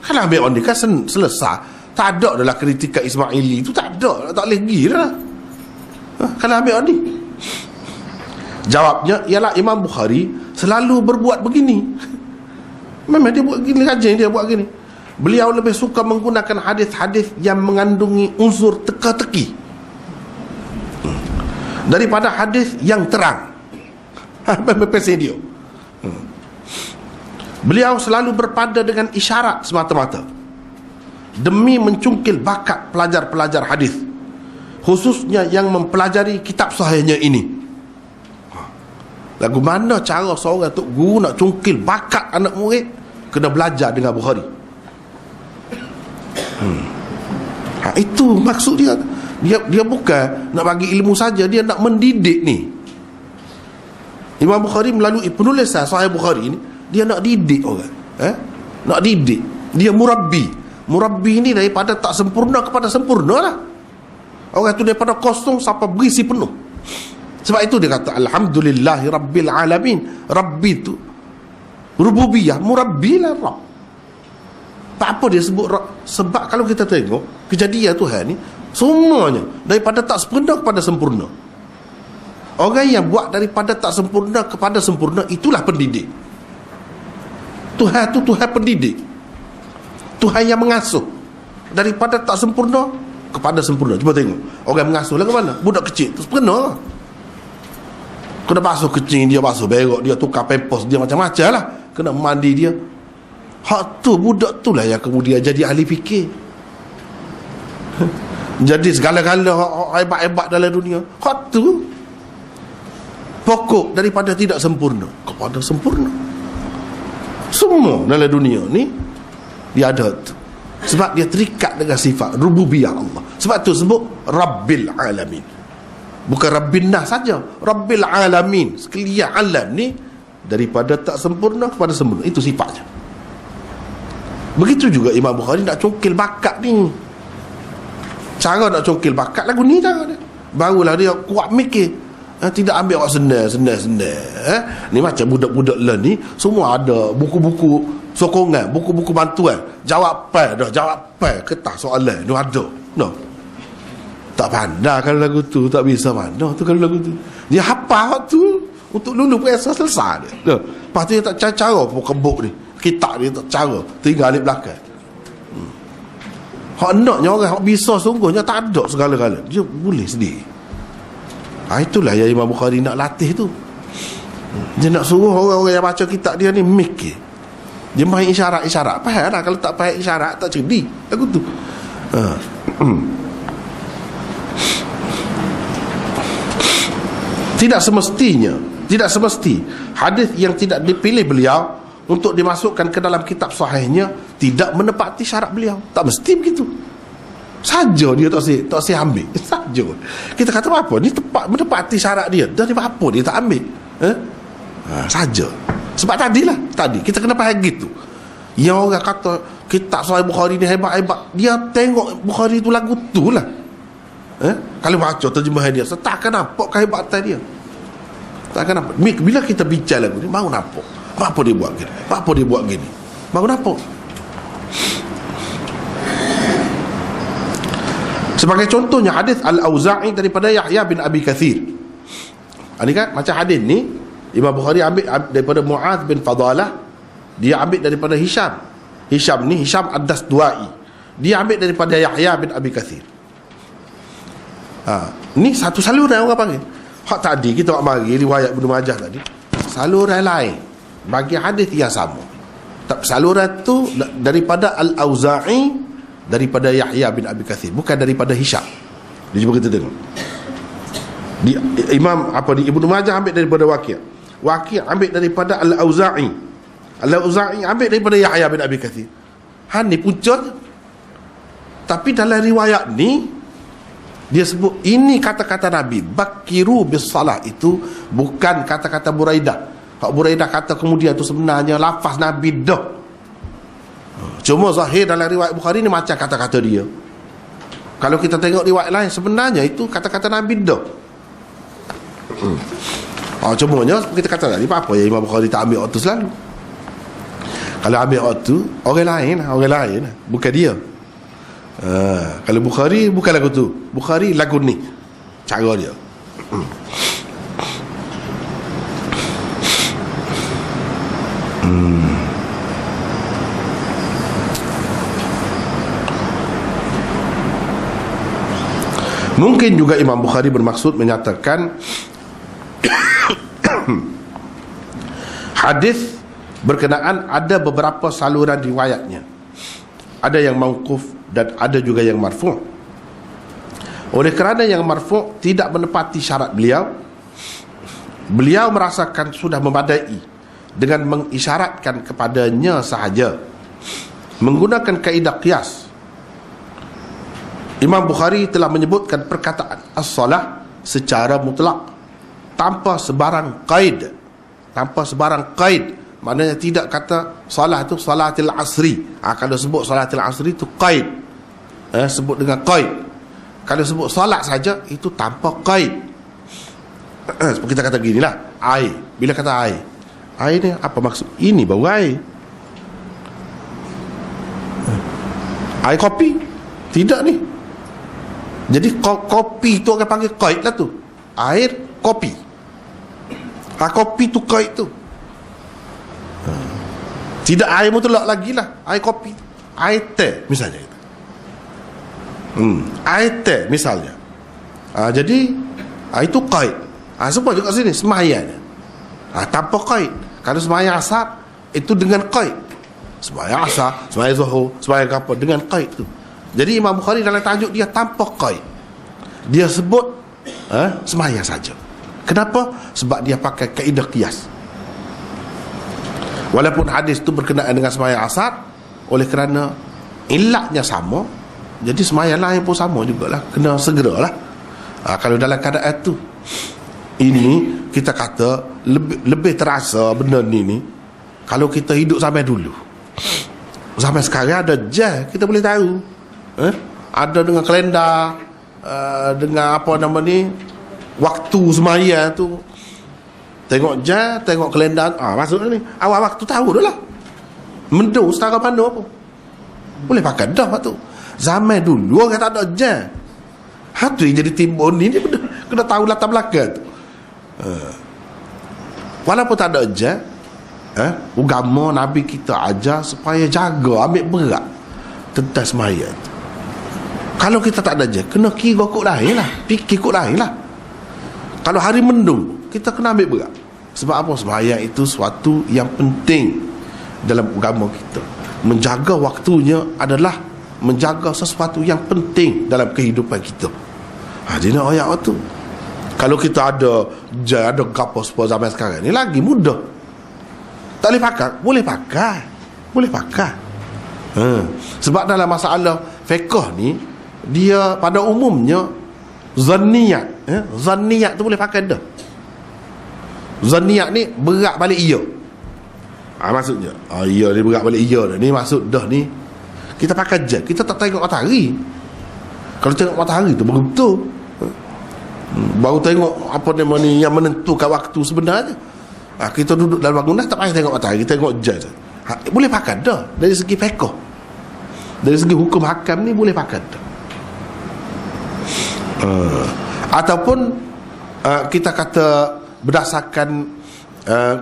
Kalau ambil on dia kan selesai. Tak ada adalah kritika Ismaili itu, tak ada, tak boleh pergi dah. Kalau ambil on ni, Jawabnya ialah Imam Bukhari selalu berbuat begini. Memang dia buat gini, rajin dia buat gini. Beliau lebih suka menggunakan hadis-hadis yang mengandungi unsur teka-teki daripada hadis yang terang. Pesen dia. Beliau selalu berpada dengan isyarat semata-mata demi mencungkil bakat pelajar-pelajar hadis, khususnya yang mempelajari kitab sahihnya ini. Lagu mana cara seorang tok guru nak cungkil bakat anak murid? Kena belajar dengan Bukhari. Itu maksud dia. Dia bukan nak bagi ilmu saja, dia nak mendidik ni. Imam Bukhari melalui penulisan Sahih Bukhari ni, dia nak didik orang. Nak didik. Dia murabbi. Murabbi ni daripada tak sempurna kepada sempurna lah. Orang tu daripada kosong sampai berisi penuh. Sebab itu dia kata alhamdulillahi rabbil alamin. Rabbi tu rububiyah, murabbi lah Rabb. Apa dia sebut Rabb? Sebab kalau kita tengok kejadian Tuhan ni, semuanya daripada tak sempurna kepada sempurna. Orang yang buat daripada tak sempurna kepada sempurna, itulah pendidik. Tuhan tu Tuhan pendidik, Tuhan yang mengasuh daripada tak sempurna kepada sempurna. Cuba tengok orang mengasuh lah ke mana? Budak kecil tu sempurna. Kena basuh kecil dia, basuh berok dia, tukar pampers dia, macam-macam lah. Kena mandi dia. Hak tu, budak tu lah yang kemudian jadi ahli fikir. Jadi segala-gala hebat-hebat dalam dunia. Hak tu pokok daripada tidak sempurna kepada sempurna. Semua dalam dunia ni dia ada tu. Sebab dia terikat dengan sifat rububiyah Allah. Sebab tu sebut Rabbil Alamin. Bukan Rabbin Nas saja, Rabbil Alamin. Sekalian alam ni daripada tak sempurna kepada sempurna. Itu sifatnya. Begitu juga Imam Bukhari nak congkil bakat ni. Cara nak congkil bakat lagu ni cara dia. Barulah dia kuat mikir. Tidak ambil orang senang. Ni macam budak-budak lah ni, semua ada buku-buku sokongan, buku-buku bantuan. Jawapan kertas soalan ni ada. No. Tak pandai kalau lagu tu, tak bisa mana tu kalau lagu tu. Dia hafal tu untuk lulu puasa selesai dia. No. Lepas tu dia tak cara kebuk ni. Kitab dia tak cara, tinggal di belakang. Hak naknya orang hak bisa sungguhnya tak ada segala-gala. Dia boleh sendiri. Itulah yang Imam Bukhari nak latih tu. Dia nak suruh orang-orang yang baca kitab dia ni mikir. Dia main isyarat-isyarat. Faham lah, kalau tak faham isyarat tak cerdik lagu tu. Tidak semesti hadis yang tidak dipilih beliau untuk dimasukkan ke dalam kitab sahihnya tidak menepati syarat beliau. Tak mesti begitu. Saja dia tak saya ambil. Saja. Kita kata apa? Ni tepat menepati syarat dia. Dari apa dia tak ambil? Saja. Sebab tadi kita kena faham gitu. Yang orang kata kitab Sahih Bukhari ni hebat-hebat, dia tengok Bukhari tu lagu tu lah. Kalau baca terjemahan dia, takkan nampak kehebatan dia. Takkan nampak. Bila kita bincang lagu ni, baru nampak. Apa dia buat gini? Apa dia buat gini? Baru nampak. Sebagai contohnya hadis Al-Auza'i daripada Yahya bin Abi Kathir. Ini kan macam hadis ni Imam Bukhari ambil daripada Mu'adz bin Fadalah, dia ambil daripada Hisham. Hisham ni Hisham Ad-Dasduai. Dia ambil daripada Yahya bin Abi Kathir. Ni satu saluran orang panggil. Hak tadi kita buat mari riwayat Ibnu Majah tadi, saluran lain bagi hadis yang sama. Saluran tu daripada Al-Auza'i, daripada Yahya bin Abi Kathir, bukan daripada Hisham. Dia cuba kita tengok. Imam di Ibnu Majah ambil daripada Waqi' ambil daripada Al-Auza'i. Al-Auza'i ambil daripada Yahya bin Abi Kathir. Ni punca. Tapi dalam riwayat ni dia sebut ini kata-kata Nabi, bakiru bis salah, itu bukan kata-kata Buraidah. Hak Buraidah kata kemudian itu sebenarnya lafaz Nabi dah. Cuma zahir dalam riwayat Bukhari ni macam kata-kata dia. Kalau kita tengok riwayat lain, sebenarnya itu kata-kata Nabi dah. Cumanya kita kata tadi, apa yang Imam Bukhari tak ambil waktu selalu. Kalau ambil waktu orang lain bukan dia. Kalau Bukhari bukan lagu tu, Bukhari lagu ni, cara dia. Mungkin juga Imam Bukhari bermaksud menyatakan hadis berkenaan ada beberapa saluran riwayatnya. Ada yang mauquf dan ada juga yang marfu'. Oleh kerana yang marfu' tidak menepati syarat beliau, beliau merasakan sudah memadai dengan mengisyaratkan kepadanya sahaja menggunakan kaedah qiyas. Imam Bukhari telah menyebutkan perkataan as-salah secara mutlak tanpa sebarang qaid. Tanpa sebarang qaid, maknanya tidak kata salah itu salatil asri. Kalau sebut salatil asri itu qaid, sebut dengan qaid. Kalau sebut salat saja itu tanpa qaid. Kita kata ginilah, air. Bila kata air ni apa maksud? Ini baru air. Air kopi? Tidak ni. Jadi kopi tu orang panggil qaid lah tu. Air kopi. Kopi tu qaid tu. Tidak air mutlak lagi lah. Air kopi, air teh misalnya. Air teh misalnya. Jadi itu qaid. Semua juga sini sembahyang. Tanpa qaid. Kalau sembahyang asar itu dengan qaid. Sembahyang asar, sembahyang zuhur, sembahyang apa dengan qaid tu. Jadi Imam Bukhari dalam tajuk dia tanpa qaid. Dia sebut sembahyang saja. Kenapa? Sebab dia pakai kaedah qiyas. Walaupun hadis itu berkenaan dengan sembahyang asar, oleh kerana ilatnya sama, jadi sembahyang lain pun sama jugalah. Kena segeralah. Kalau dalam keadaan itu, ini kita kata lebih terasa benda ni kalau kita hidup sampai dulu. Sampai sekarang ada jam kita boleh tahu. Ada dengan kalender, dengan apa nama ni, waktu semaya tu. Tengok jam, tengok kalender, maksudnya ni awal waktu tahu dah lah. Mendung setara mana pun boleh pakai dah waktu. Zaman dulu orang tak ada jam. Tu jadi timbul ni kena tahu latar belakang tu. Walaupun tak ada jam, agama Nabi kita ajar supaya jaga, ambil berat tentang semaya tu. Kalau kita tak ada jam, kena kira kok lain lah, fikir kok lain lah. Kalau hari mendung, kita kena ambil berat. Sebab apa? Sembahyang itu sesuatu yang penting dalam agama kita. Menjaga waktunya adalah menjaga sesuatu yang penting dalam kehidupan kita. Dia nak ayat tu. Kalau kita ada gapo sepuluh zaman sekarang ni lagi mudah. Tak boleh pakai? Boleh pakai. Boleh pakai. Sebab dalam masalah fiqh ni, dia pada umumnya zanniyat. Zanniyat tu boleh pakai dah. Zanniyat ni berat balik iya. Maksudnya iya ni berat balik iya dah. Ni maksud dah ni kita pakai jam, kita tak tengok matahari. Kalau tengok matahari tu baru betul. Baru tengok apa nama ni yang menentukan waktu sebenarnya. Kita duduk dalam bangunan tak payah tengok matahari, kita tengok jam. Boleh pakai dah dari segi fiqh. Dari segi hukum hakam ni boleh pakai dah. Ataupun kita kata berdasarkan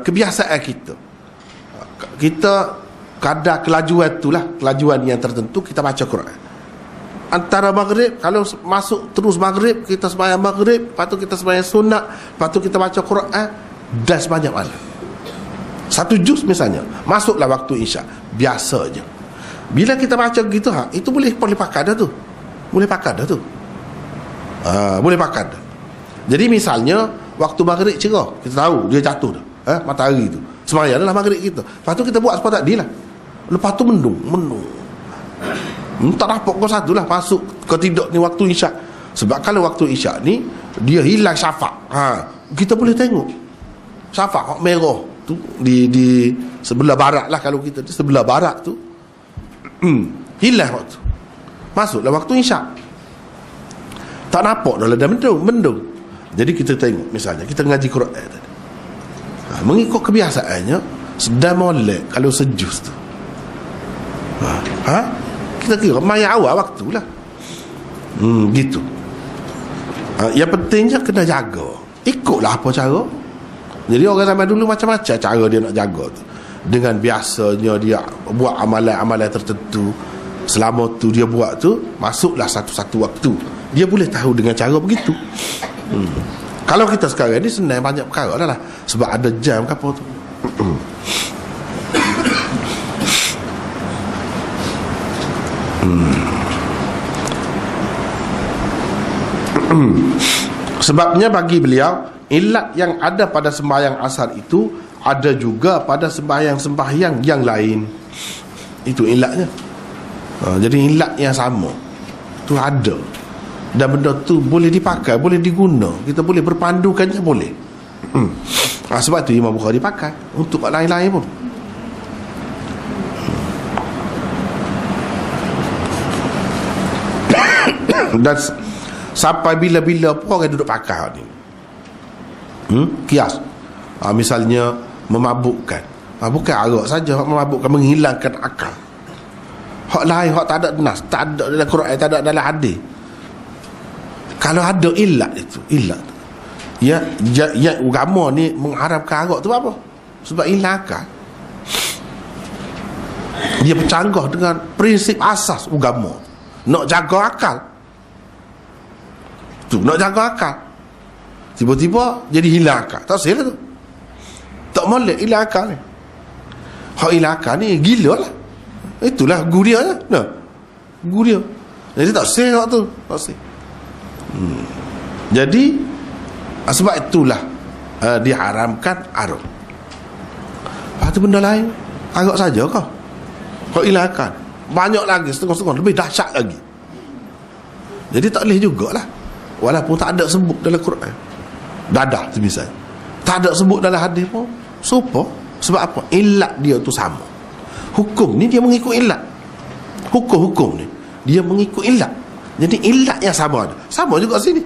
kebiasaan kita kadar kelajuan itulah, kelajuan yang tertentu kita baca Quran. Antara maghrib, kalau masuk terus maghrib, kita sembahyang maghrib, lepas tu kita sembahyang sunat, lepas tu kita baca Quran, dan sebanyak mana 1 juz misalnya, masuklah waktu isyak, biasa je. Bila kita baca gitu, itu boleh pakai dah tu. Boleh pakai dah tu. Boleh pakai dah. Jadi misalnya waktu maghrib cerah, kita tahu dia jatuh dah, matahari tu, sembahyang lah maghrib kita. Lepas tu kita buat seperti tadi lah. Lepas tu mendung. Tak dapat kau satu lah masuk ke tidak ni waktu isyak. Sebab kalau waktu isyak ni dia hilang syafaq, kita boleh tengok syafaq merah tu di sebelah barat lah. Kalau kita di sebelah barat tu hilang waktu, masuklah waktu isyak. Tak nampak dah dah mendung. Jadi kita tengok, misalnya kita ngaji Quran tadi, mengikut kebiasaannya sedang molek kalau sejus tu, kita kira maya awal waktu lah. Gitu. Yang pentingnya kena jaga, ikutlah apa cara. Jadi orang zaman dulu macam-macam cara dia nak jaga tu. dengan biasanya dia buat amalan-amalan tertentu, selama tu dia buat tu, masuklah satu-satu waktu, dia boleh tahu dengan cara begitu. Kalau kita sekarang ni senang banyak perkara dah lah, sebab ada jam ke apa tu. Sebabnya bagi beliau, ilat yang ada pada sembahyang asar itu ada juga pada sembahyang-sembahyang yang lain. Itu ilatnya. Jadi ilat yang sama tu ada, dan benda tu boleh dipakai, boleh diguna, kita boleh berpandukannya, boleh. Sebab tu Imam Bukhari pakai untuk lain-lain pun. Dan sampai bila-bila pun orang duduk pakai ni. Kias. Misalnya memabukkan. Bukan arak saja memabukkan, menghilangkan akal. Hak lain, hak tak ada nas, tak ada dalam Quran, tak ada dalam hadis. Kalau ada ilat itu, ilat. Ya agama ni mengharamkan arak tu apa? Sebab hilang akal. Dia bercanggah dengan prinsip asas agama. Nak jaga akal. Tu, nak jaga akal. Tiba-tiba jadi hilang akal. Tak silap tu. Tak molek hilang akal ni. Hak hilang akal ni gila lah. Itulah guru dia lah. Nah, guru dia. Jadi tak silap tu. Tak silap. Jadi sebab itulah diharamkan arak. Lepas tu benda lain, arak saja kah? Kau hilangkan banyak lagi, setengah-setengah, lebih dahsyat lagi. Jadi tak boleh jugalah. Walaupun tak ada sebut dalam Quran, dadah tu misalnya, tak ada sebut dalam hadis pun, supa. Sebab apa? Ilat dia tu sama. Hukum ni dia mengikut ilat. Hukum-hukum ni dia mengikut ilat. Jadi ilat yang sama ada. Sama juga sini.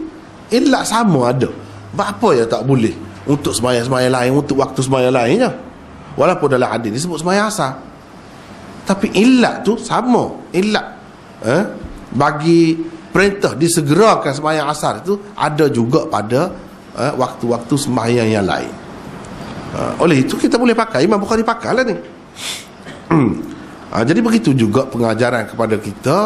Ilat sama ada. Apa ya tak boleh untuk sembahyang-sembahyang lain, untuk waktu sembahyang lainnya. Walaupun dalam hadis ni sebut sembahyang asar, tapi ilat tu sama. Ilat bagi perintah disegerakan sembahyang asar itu ada juga pada waktu-waktu sembahyang yang lain. Oleh itu kita boleh pakai, Imam Bukhari pakai lah ni. Jadi begitu juga pengajaran kepada kita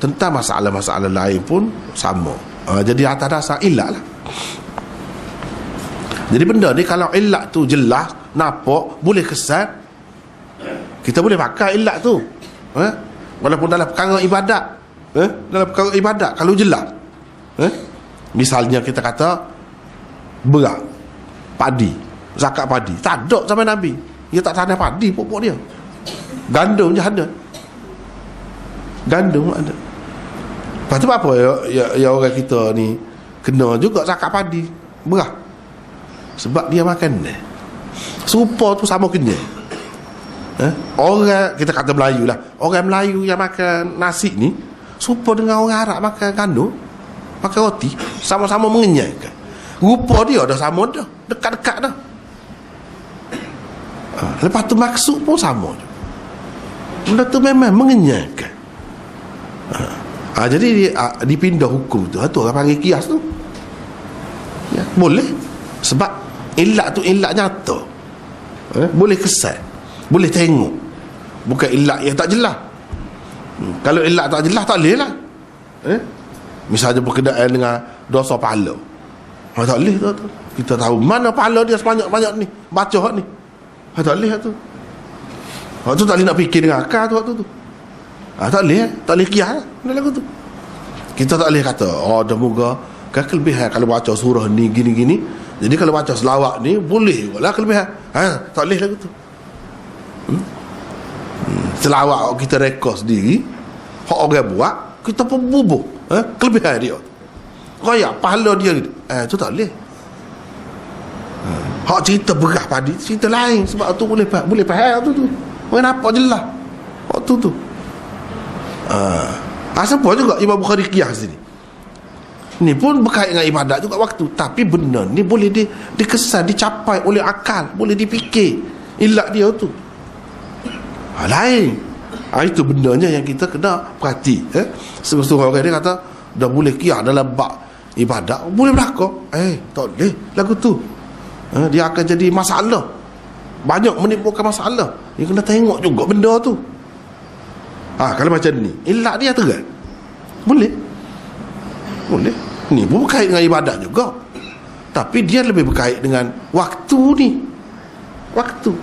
tentang masalah-masalah lain pun sama. Jadi atas dasar ilat lah. Jadi benda ni kalau ilat tu jelas, nampak, boleh kesan, kita boleh pakai ilat tu. Walaupun dalam perkara ibadat, dalam perkara ibadat kalau jelas, misalnya kita kata beras, padi, zakat padi, tak ada zaman Nabi. Dia tak tanam padi pokok dia. Gandum je ada. Gandum ada. Lepas tu apa ya orang kita ni kena juga zakat padi, beras. Sebab dia makan ni. Serupa tu sama kenyang. Orang kita kata Melayu lah, orang Melayu yang makan nasi ni serupa dengan orang Arab makan gandum, makan roti, sama-sama mengenyangkan. Rupa dia dah sama dah, dekat-dekat dah. Lepas tu maksud pun sama je. Benda tu memang mengenyangkan. Jadi dipindah hukum tu. Tu orang panggil kias tu. Ya, boleh. Sebab ilat tu ilat nyata. Boleh kesan, boleh tengok. Bukan ilat yang tak jelas. Kalau ilat tak jelas tak boleh lah. Misalnya berkenaan dengan dosa pahala, tak boleh tu. Kita tahu mana pahala dia sebanyak-banyak ni, baca hak ni. Tak boleh tu. Hak tu tak boleh nak fikir dengan akal tu waktu tu. Tak boleh kias lah lagu tu. Kita tak boleh kata dah moga kan kelebihan kalau baca surah ni gini-gini, jadi kalau baca selawat ni boleh lah kelebihan. Tak boleh lagu tu. Selawat kita rekod sendiri, hak orang buat kita pun bubuh kelebihan dia, royak pahala dia gitu. Tu tak boleh. Hak cerita beras padi cerita lain, sebab tu boleh faham tu. Orang nampak jelas waktu tu. Siapa juga Imam Bukhari qiyas sini. Ni pun berkait dengan ibadat juga waktu, tapi benda ni boleh dikesan, dicapai oleh akal, boleh dipikir ilat dia tu. Lain. Itu bendanya yang kita kena perhati. Setengah-setengah orang dia kata dah boleh qiyas dalam bab ibadat, boleh berlaku. Tak boleh lagu tu. Dia akan jadi masalah, banyak menimbulkan masalah. Dia kena tengok juga benda tu. Kalau macam ni, elak dia terat. Boleh. Ni pun berkait dengan ibadat juga, tapi dia lebih berkait dengan waktu ni. Waktu.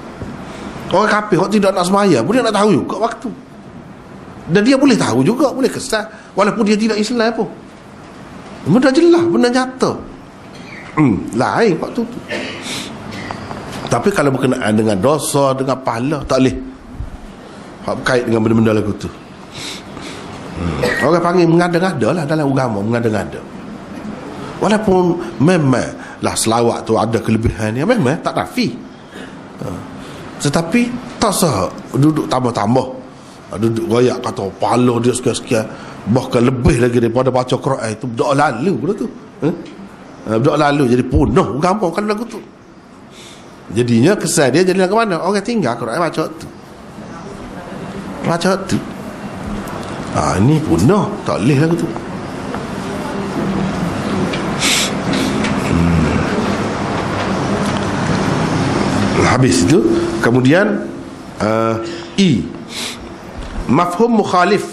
Orang kafir, orang tidak nak sembahyang pun dia nak tahu juga waktu. Dan dia boleh tahu juga, boleh kesal walaupun dia tidak Islam pun. Benda jelas, benda nyata. Lain waktu tu. Tapi kalau berkenaan dengan dosa, dengan pahala, tak boleh. Berkait dengan benda-benda lagu tu. Orang panggil mengada-ngada lah dalam agama, mengada-ngada. Walaupun memanglah selawat tu ada kelebihan dia, memang tak nafi. Tetapi tak sah duduk tambah-tambah, duduk royak kata pahala dia sekian-sekian, bahkan lebih lagi daripada baca Quran itu. Berdoa lalu benda tu. Berdoa lalu jadi punah agama kalau lagu tu. Jadinya kesan dia jadi lagu mana? Orang tinggal Quran baca tu. Ini punah, tak boleh lagu tu. Habis itu, kemudian mafhum mukhalif.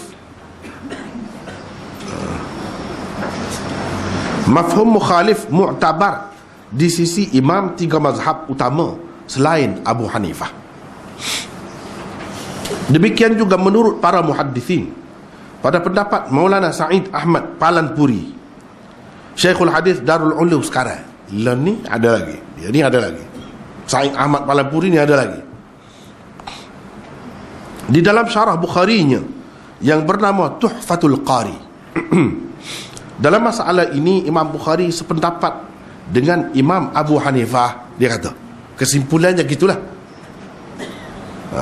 Mafhum mukhalif mu'tabar di sisi imam 3 mazhab utama selain Abu Hanifah. Demikian juga menurut para muhaddithin. Pada pendapat Maulana Sa'id Ahmad Palanpuri, Syekhul Hadis Darul Ulum sekarang, ni ada lagi. Dia ni ada lagi. Sa'id Ahmad Palanpuri ni ada lagi. Di dalam syarah Bukharinya yang bernama Tuhfatul Qari, dalam masalah ini Imam Bukhari sependapat dengan Imam Abu Hanifah. Dia kata kesimpulannya gitulah,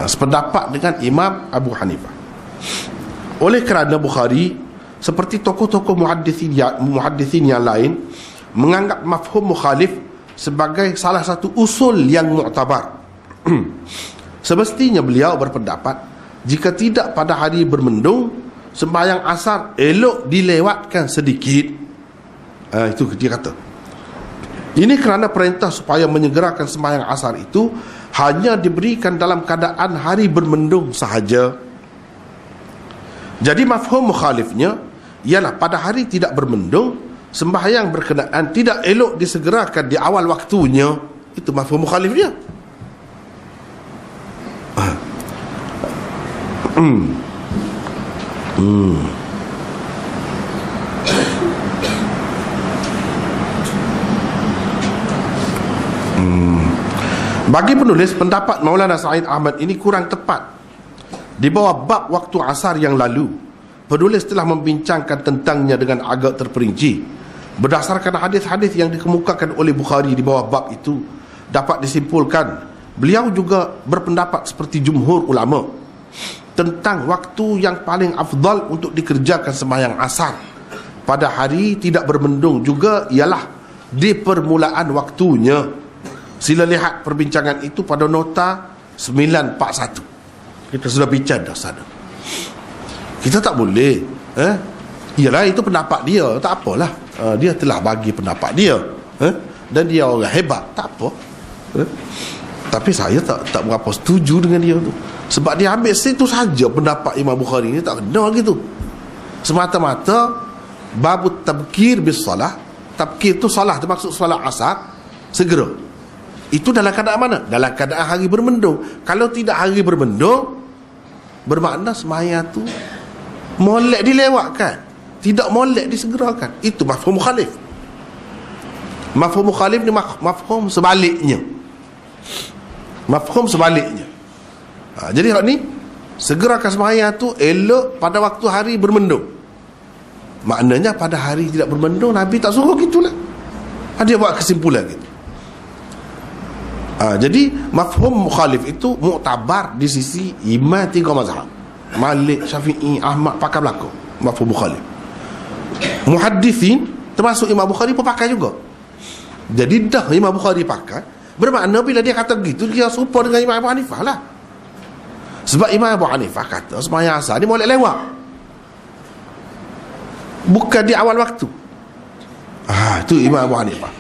sependapat dengan Imam Abu Hanifah. Oleh kerana Bukhari seperti tokoh-tokoh muhaddithin yang lain menganggap mafhum mukhalif sebagai salah satu usul yang mu'tabar, semestinya beliau berpendapat jika tidak pada hari bermendung, sembahyang asar elok dilewatkan sedikit. Itu dia kata. Ini kerana perintah supaya menyegerakan sembahyang asar itu hanya diberikan dalam keadaan hari bermendung sahaja. Jadi mafhum mukhalifnya ialah pada hari tidak bermendung, sembahyang berkenaan tidak elok disegerakan di awal waktunya. Itu mafhum mukhalifnya. Bagi penulis, pendapat Maulana Sa'id Ahmad ini kurang tepat. Di bawah bab waktu asar yang lalu, penulis telah membincangkan tentangnya dengan agak terperinci. Berdasarkan hadis-hadis yang dikemukakan oleh Bukhari di bawah bab itu, dapat disimpulkan beliau juga berpendapat seperti jumhur ulama tentang waktu yang paling afdal untuk dikerjakan sembahyang asar pada hari tidak bermendung juga ialah di permulaan waktunya. Sila lihat perbincangan itu pada nota 941. Kita sudah bincang dah sana. Kita tak boleh ialah itu pendapat dia, tak apalah. Dia telah bagi pendapat dia, dan dia orang hebat, tak apa. Tapi saya tak berapa setuju dengan dia tu. Sebab dia ambil situ saja pendapat Imam Bukhari ni, tak kena gitu. Semata-mata babut tabkir bis salah. Tabkir tu salah, termaksud salat asar segera. Itu dalam keadaan mana? Dalam keadaan hari bermendung. Kalau tidak hari bermendung, bermakna semaya tu molek dilewatkan, tidak molek disegerakan. Itu mafhum mukhalif. Mafhum mukhalif ni mafhum sebaliknya. Mafhum sebaliknya. Jadi ni segerakan semaya tu elok pada waktu hari bermendung. Maknanya pada hari tidak bermendung Nabi tak suruh gitulah. Dia buat kesimpulan gitu. Jadi mafhum mukhalif itu mu'tabar di sisi imam 3 mazhab, Malik, Syafi'i, Ahmad, pakai belakang mafhum mukhalif. Muhaddithin termasuk Imam Bukhari pun pakai juga. Jadi dah Imam Bukhari pakai, bermakna bila dia kata gitu dia serupa dengan Imam Abu Hanifah lah. Sebab Imam Abu Hanifah kata sembahyang asar ni boleh lewat, bukan di awal waktu. Itu Imam Abu Hanifah.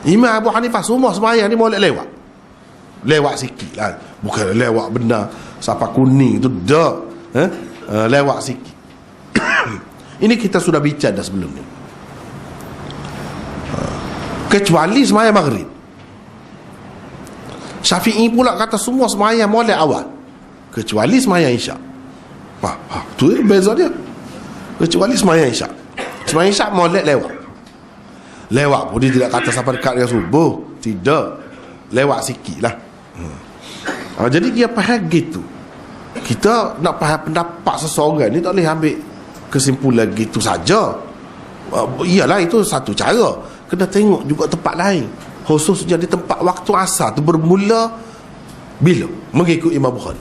Imam Abu Hanifah semua sembahyang ni boleh lewat. lewat sikit lah, bukan lewat benar sampai kuning tu dah, lewat sikit. Ini kita sudah bicara dah sebelum ni. Kecuali sembahyang maghrib. Syafi'i pula kata semua sembahyang molek awal kecuali sembahyang isyak. Tu beza dia. Kecuali sembahyang isyak. Sembahyang isyak molek lewat pun dia tidak kata sampai dekat dengan subuh, tidak, lewat sikit lah. Jadi dia faham gitu. Kita nak faham pendapat seseorang ni tak boleh ambil kesimpulan gitu saja. Iyalah, itu satu cara. Kena tengok juga tempat lain, khususnya di tempat waktu asar tu bermula bila mengikut Imam Bukhari.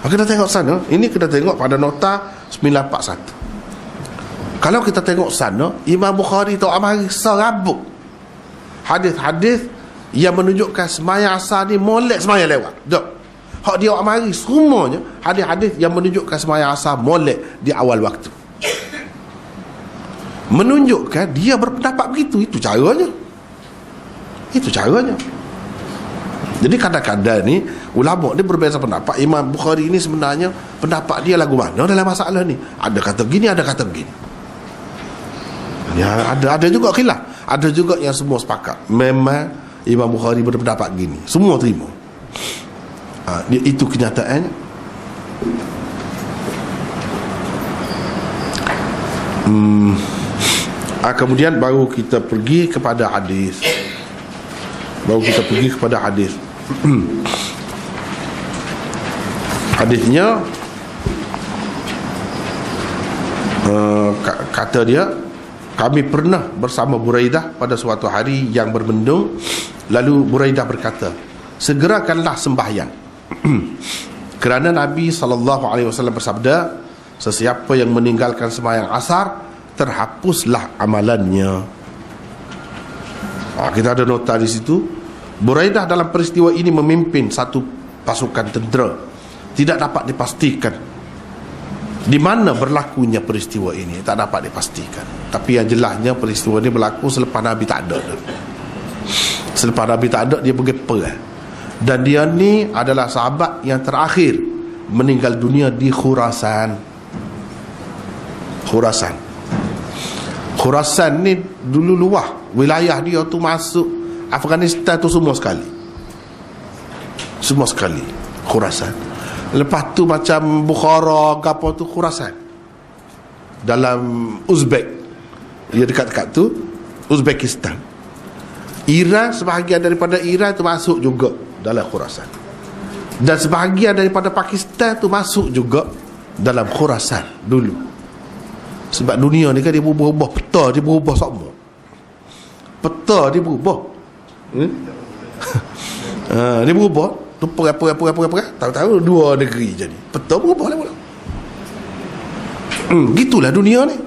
Kena tengok sana. Ini kena tengok pada nota 941. Kalau kita tengok sana, Imam Bukhari tu amari serabut hadis-hadis yang menunjukkan sembahyang asar ni molek sembahyang lewat. Dok. Hak dia amari semuanya hadis-hadis yang menunjukkan sembahyang asar molek di awal waktu. Menunjukkan dia berpendapat begitu. Itu caranya. Jadi kadang-kadang ni ulama dia berbeza pendapat. Imam Bukhari ini sebenarnya pendapat dia lagu mana dalam masalah ni. Ada kata gini, ada kata begini. Ya, ada juga khilaf. Ada juga yang semua sepakat memang Imam Bukhari berpendapat gini, semua terima. Itu kenyataannya. Kemudian baru kita pergi kepada hadis. Hadisnya kata dia, kami pernah bersama Buraidah pada suatu hari yang bermendung. Lalu Buraidah berkata, segerakanlah sembahyang. Kerana Nabi SAW bersabda, sesiapa yang meninggalkan sembahyang asar, terhapuslah amalannya. Kita ada nota di situ. Buraidah dalam peristiwa ini memimpin satu pasukan tentera. Tidak dapat dipastikan di mana berlakunya peristiwa ini, tak dapat dipastikan. Tapi yang jelasnya peristiwa ini berlaku selepas Nabi tak ada. Selepas Nabi tak ada, dia pergi perang. Dan dia ni adalah sahabat yang terakhir meninggal dunia di Khurasan. Khurasan ni dulu luah, wilayah dia tu masuk Afghanistan tu semua sekali Khurasan. Lepas tu macam Bukhara apa tu Khurasan dalam Uzbek, dia dekat-dekat tu Uzbekistan. Iran, sebahagian daripada Iran tu masuk juga dalam Khurasan, dan sebahagian daripada Pakistan tu masuk juga dalam Khurasan dulu. Sebab dunia ni kan dia berubah, peta dia berubah semua. Peta dia berubah. Dia berubah. Tu perang. Tahu-tahu dua negeri jadi. Peta berubah lah pula. Gitulah dunia ni.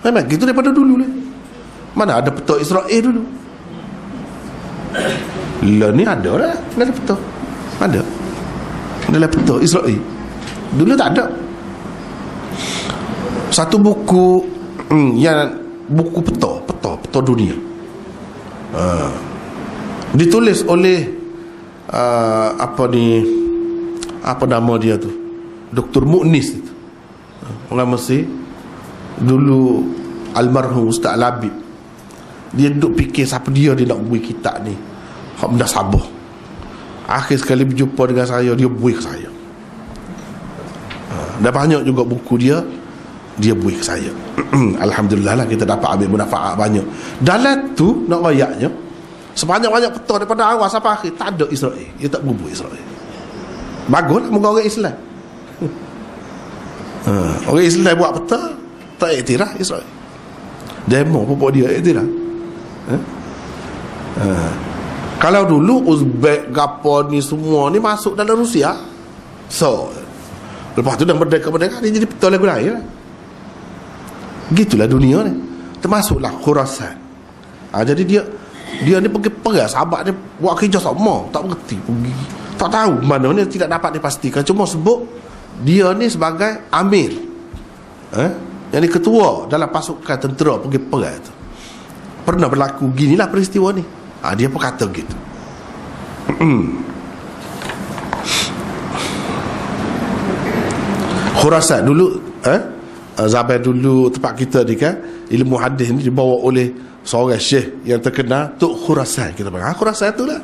Memang gitu daripada dulu ni. Mana ada peta Israel dulu? Lah ni ada lah. Ada peta. Ada. Adalah peta Israel. Dulu tak ada. Satu buku yang buku peta dunia, ditulis oleh apa nama dia tu, Dr. Mu'nis itu, orang Mesir dulu, almarhum Ustaz Labib. Dia duduk fikir siapa dia nak buat kitab ni, hak benda Sabah. Akhir sekali berjumpa dengan saya, dia buat ke saya. Dah banyak juga buku dia buat ke saya. Alhamdulillah lah, kita dapat ambil manfaat banyak. Dalam tu nak rayaknya, sebanyak-banyak peta daripada awal sampai akhir tak ada Israel. Dia tak berbuat Israel. Baguslah muka orang Islam. Orang Islam buat peta, tak iktiraf Israel. Demo pupuk dia iktiraf. Kalau dulu Uzbek, Gapon ni semua ni masuk dalam Rusia. So lepas tu dah merdeka-merdeka, dia jadi peta lagu lain lah. Gitulah dunia ni. Termasuklah Khurasan. Jadi dia ni pergi perang, sahabat dia buat kerja sama, tak berhenti pergi. Tak tahu mana ni, tidak dapat dipastikan. Cuma sebut dia ni sebagai amir, yang ni ketua dalam pasukan tentera pergi perang tu. Pernah berlaku ginilah peristiwa ni. Dia pun kata gitu. Khurasan dulu, zaman dulu tempat kita ni kan, ilmu hadis ni dibawa oleh seorang syekh yang terkenal, Tok Khurasan. Kita panggil Khurasan tu lah.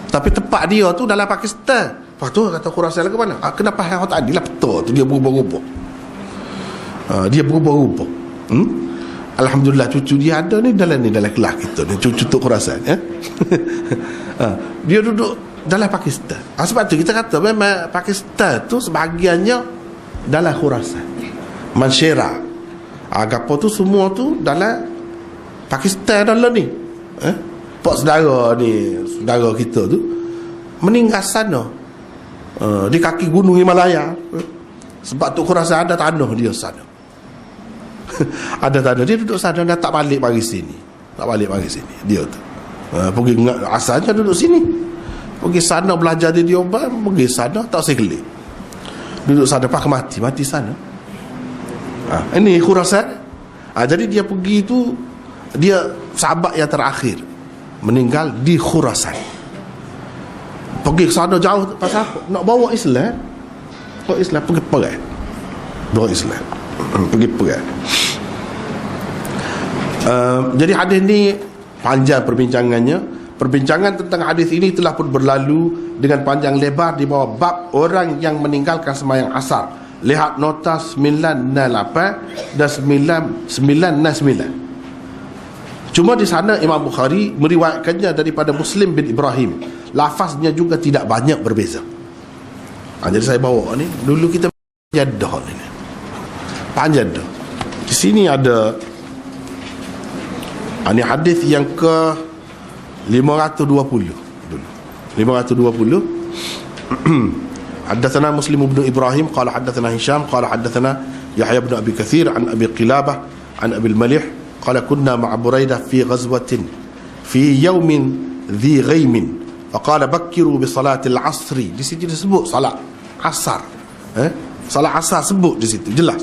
Tapi tempat dia tu dalam Pakistan. Lepas tu kata Khurasan ke mana? Kenapa hal tadi lah betul tu, dia berubah-ubah. Dia berubah-ubah. Alhamdulillah cucu dia ada ni dalam kelas kita ni, cucu Tok Khurasan. Dia duduk dalam Pakistan. Sebab tu kita kata memang Pakistan tu sebahagiannya dalam Khurasan, Mansyera, agapo tu semua tu dalam Pakistan dalam ni. Pak saudara ni, saudara kita tu meninggal sana, di kaki gunung Himalaya. Sebab tu Khurasan ada tanah dia sana. Ada tanah dia duduk sana, dah tak balik mari sini. Tak balik mari sini dia tu. Pergi asalnya duduk sini. Pergi sana belajar di Dioban, pergi sana tak sekelik. Duduk sana pakai mati sana. Ini Khurasan. Jadi dia pergi tu, dia sahabat yang terakhir meninggal di Khurasan. Pergi ke sana jauh pasal apa? Nak bawa Islam. Bawa Islam, pergi perang. Bawa Islam. Pergi perang. Jadi hadis ni panjang perbincangannya. Perbincangan tentang hadis ini telah pun berlalu dengan panjang lebar di bawah bab orang yang meninggalkan sembahyang asar. Lihat nota 968 dan 969. Cuma di sana Imam Bukhari meriwayatkannya daripada Muslim bin Ibrahim. Lafaznya juga tidak banyak berbeza. Jadi saya bawa ni, dulu kita jadah ni. Panjang dah. Di sini ada ini hadis yang ke 520 dulu. 520. حدثنا مسلم بن إبراهيم قال حدثنا هشام قال حدثنا يحيى بن أبي كثير عن أبي قلابة عن أبي المليح قال كنا مع بريدة في غزوة في يوم ذي غيم فقال بكروا بصلاة العصر. Di situ disebut salat asar. Salat asar sebut di situ jelas.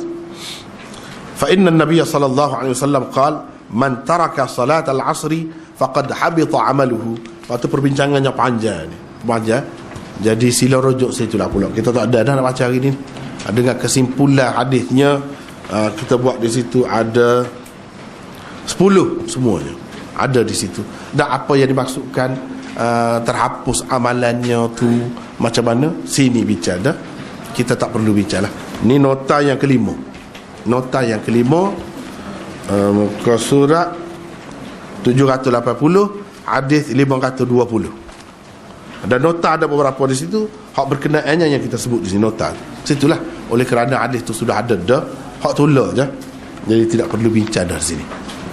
فإن النبي صلى الله عليه وسلم قال من ترك صلاة العصر فقد حبط عمله. Waktu perbincangannya panjang ni. Panjang. Jadi sila rujuk situlah pula. Kita tak ada dah nak baca hari ni. Dengan kesimpulan hadisnya, kita buat di situ ada 10 semuanya. Ada di situ. Dan apa yang dimaksudkan terhapus amalannya tu macam mana? Sini bicara dah. Kita tak perlu bicara lah. Ni nota yang kelima. Nota yang kelima, muka surat 780, hadis 520. Dan nota ada beberapa di situ hak berkenaannya yang kita sebut di sini nota. Situlah oleh kerana hadis tu sudah ada dah, hak tolak je. Jadi tidak perlu bincang dari sini.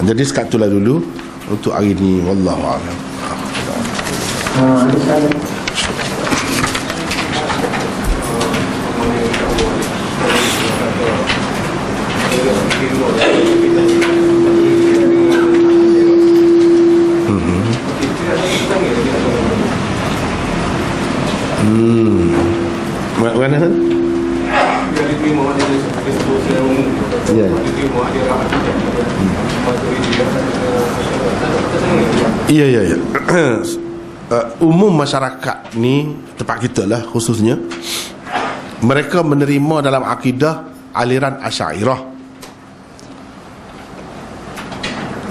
Jadi sekat itulah dulu untuk hari ni, wallahu a'lam. Mana tu? Ya. Umum masyarakat ni, tempat kita lah khususnya, mereka menerima dalam akidah aliran Asy'ariyah.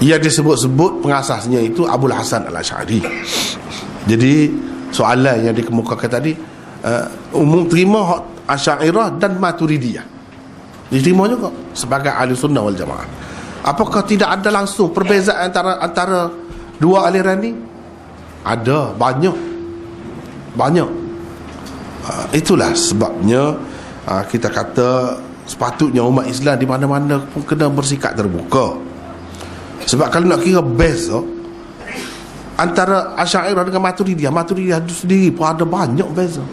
Ia disebut-sebut pengasasnya itu Abul Hasan Al-Asy'ari. Jadi soalan yang dikemukakan tadi, umum terima hak Asy'ariyah dan Maturidiyah, diterima juga sebagai ahli sunnah wal jamaah. Apakah tidak ada langsung perbezaan antara dua aliran ni? Ada, banyak. Itulah sebabnya kita kata sepatutnya umat Islam di mana-mana pun kena bersikap terbuka. Sebab kalau nak kira best antara Asy'ariyah dengan Maturidiyah itu sendiri pun ada banyak beza.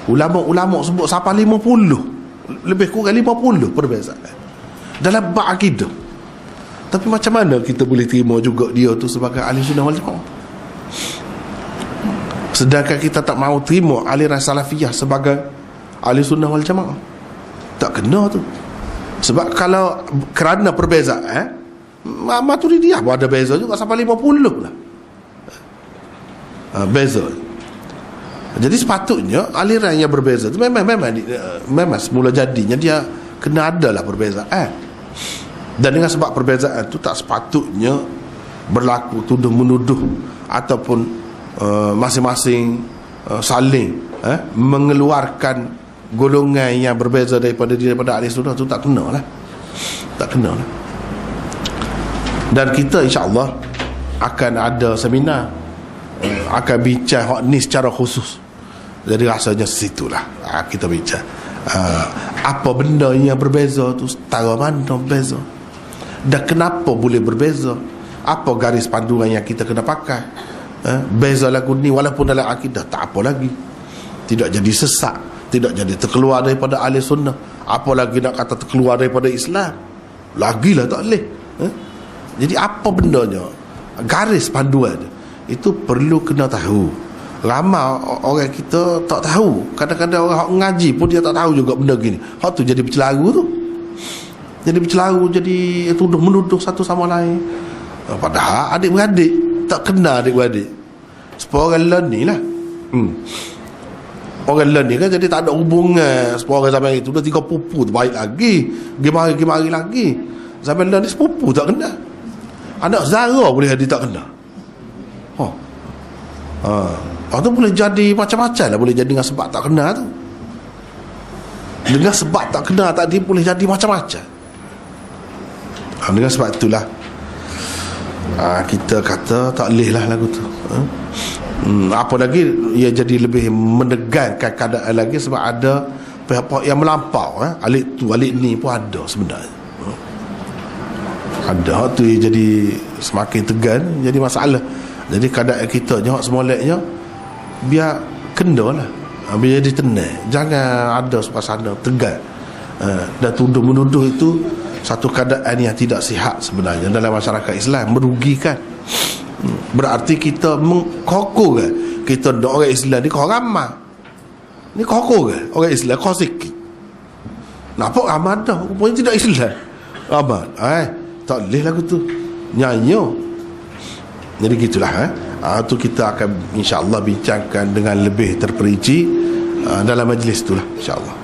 Ulama-ulama sebut sampai 50, lebih kurang 50 perbezaan dalam bab akidah. Tapi macam mana kita boleh terima juga dia tu sebagai ahli sunnah wal jamaah, sedangkan kita tak mahu terima aliran salafiyah sebagai ahli sunnah wal jamaah? Tak kena tu. Sebab kalau kerana perbezaan, Maturidiyah pun ada beza juga sampai 50 lah. Beza. Jadi sepatutnya aliran yang berbeza itu memang semula jadinya dia kena adalah perbezaan. Dan dengan sebab perbezaan itu tak sepatutnya berlaku tuduh menuduh ataupun masing-masing saling mengeluarkan golongan yang berbeza daripada ahli sunnah. Itu tak kena lah. Dan kita insya-Allah akan ada seminar, akan bincang hak ni secara khusus. Jadi rasanya situlah kita bincang apa benda yang berbeza tu, setara mana berbeza, dan kenapa boleh berbeza, apa garis panduan yang kita kena pakai. Beza lagu ni walaupun dalam akidah tak apa lagi, tidak jadi sesat, tidak jadi terkeluar daripada ahli sunnah, apalagi nak kata terkeluar daripada Islam, lagilah tak boleh. Jadi apa bendanya, garis panduan itu perlu kena tahu. Ramai orang kita tak tahu. Kadang-kadang orang ngaji pun dia tak tahu juga benda gini. Hak tu jadi bercelaru tu. Jadi bercelaru, jadi tuduh menuduh satu sama lain. Padahal adik-beradik tak kena adik-beradik. Sepuluh orang learn ni lah. Orang learn ni kan jadi tak ada hubungan. Sepuluh orang zaman itu dah 3 pupu tu baik lagi. Gimari lagi. Zaman learn ni sepupu tak kena. Anak Zara boleh jadi tak kena. Tu boleh jadi macam-macam lah. Boleh jadi dengan sebab tak kena tu. Dengan sebab tak kena tadi boleh jadi macam-macam. Dengan sebab itulah kita kata tak boleh lah lagu tu. Apa lagi ia jadi lebih menegangkan keadaan lagi sebab ada pihak-pihak yang melampau. Alik tu alik ni pun ada sebenarnya. Ada tu jadi semakin tegan, jadi masalah. Jadi keadaan kita hak semoleknya biar kena lah, biar jadi tenang, jangan ada suasana tegang. Dan tuduh menuduh itu satu keadaan yang tidak sihat sebenarnya dalam masyarakat Islam, merugikan. Berarti kita mengkokohkan kita orang Islam ni kau ramai ni, kokohkan orang Islam kau sikit. Nampak ramai dah rupanya tidak Islam ramai. Tak boleh lagu tu nyanyi. Jadi gitulah. Tu kita akan insya-Allah bincangkan dengan lebih terperinci dalam majlis itulah insya-Allah.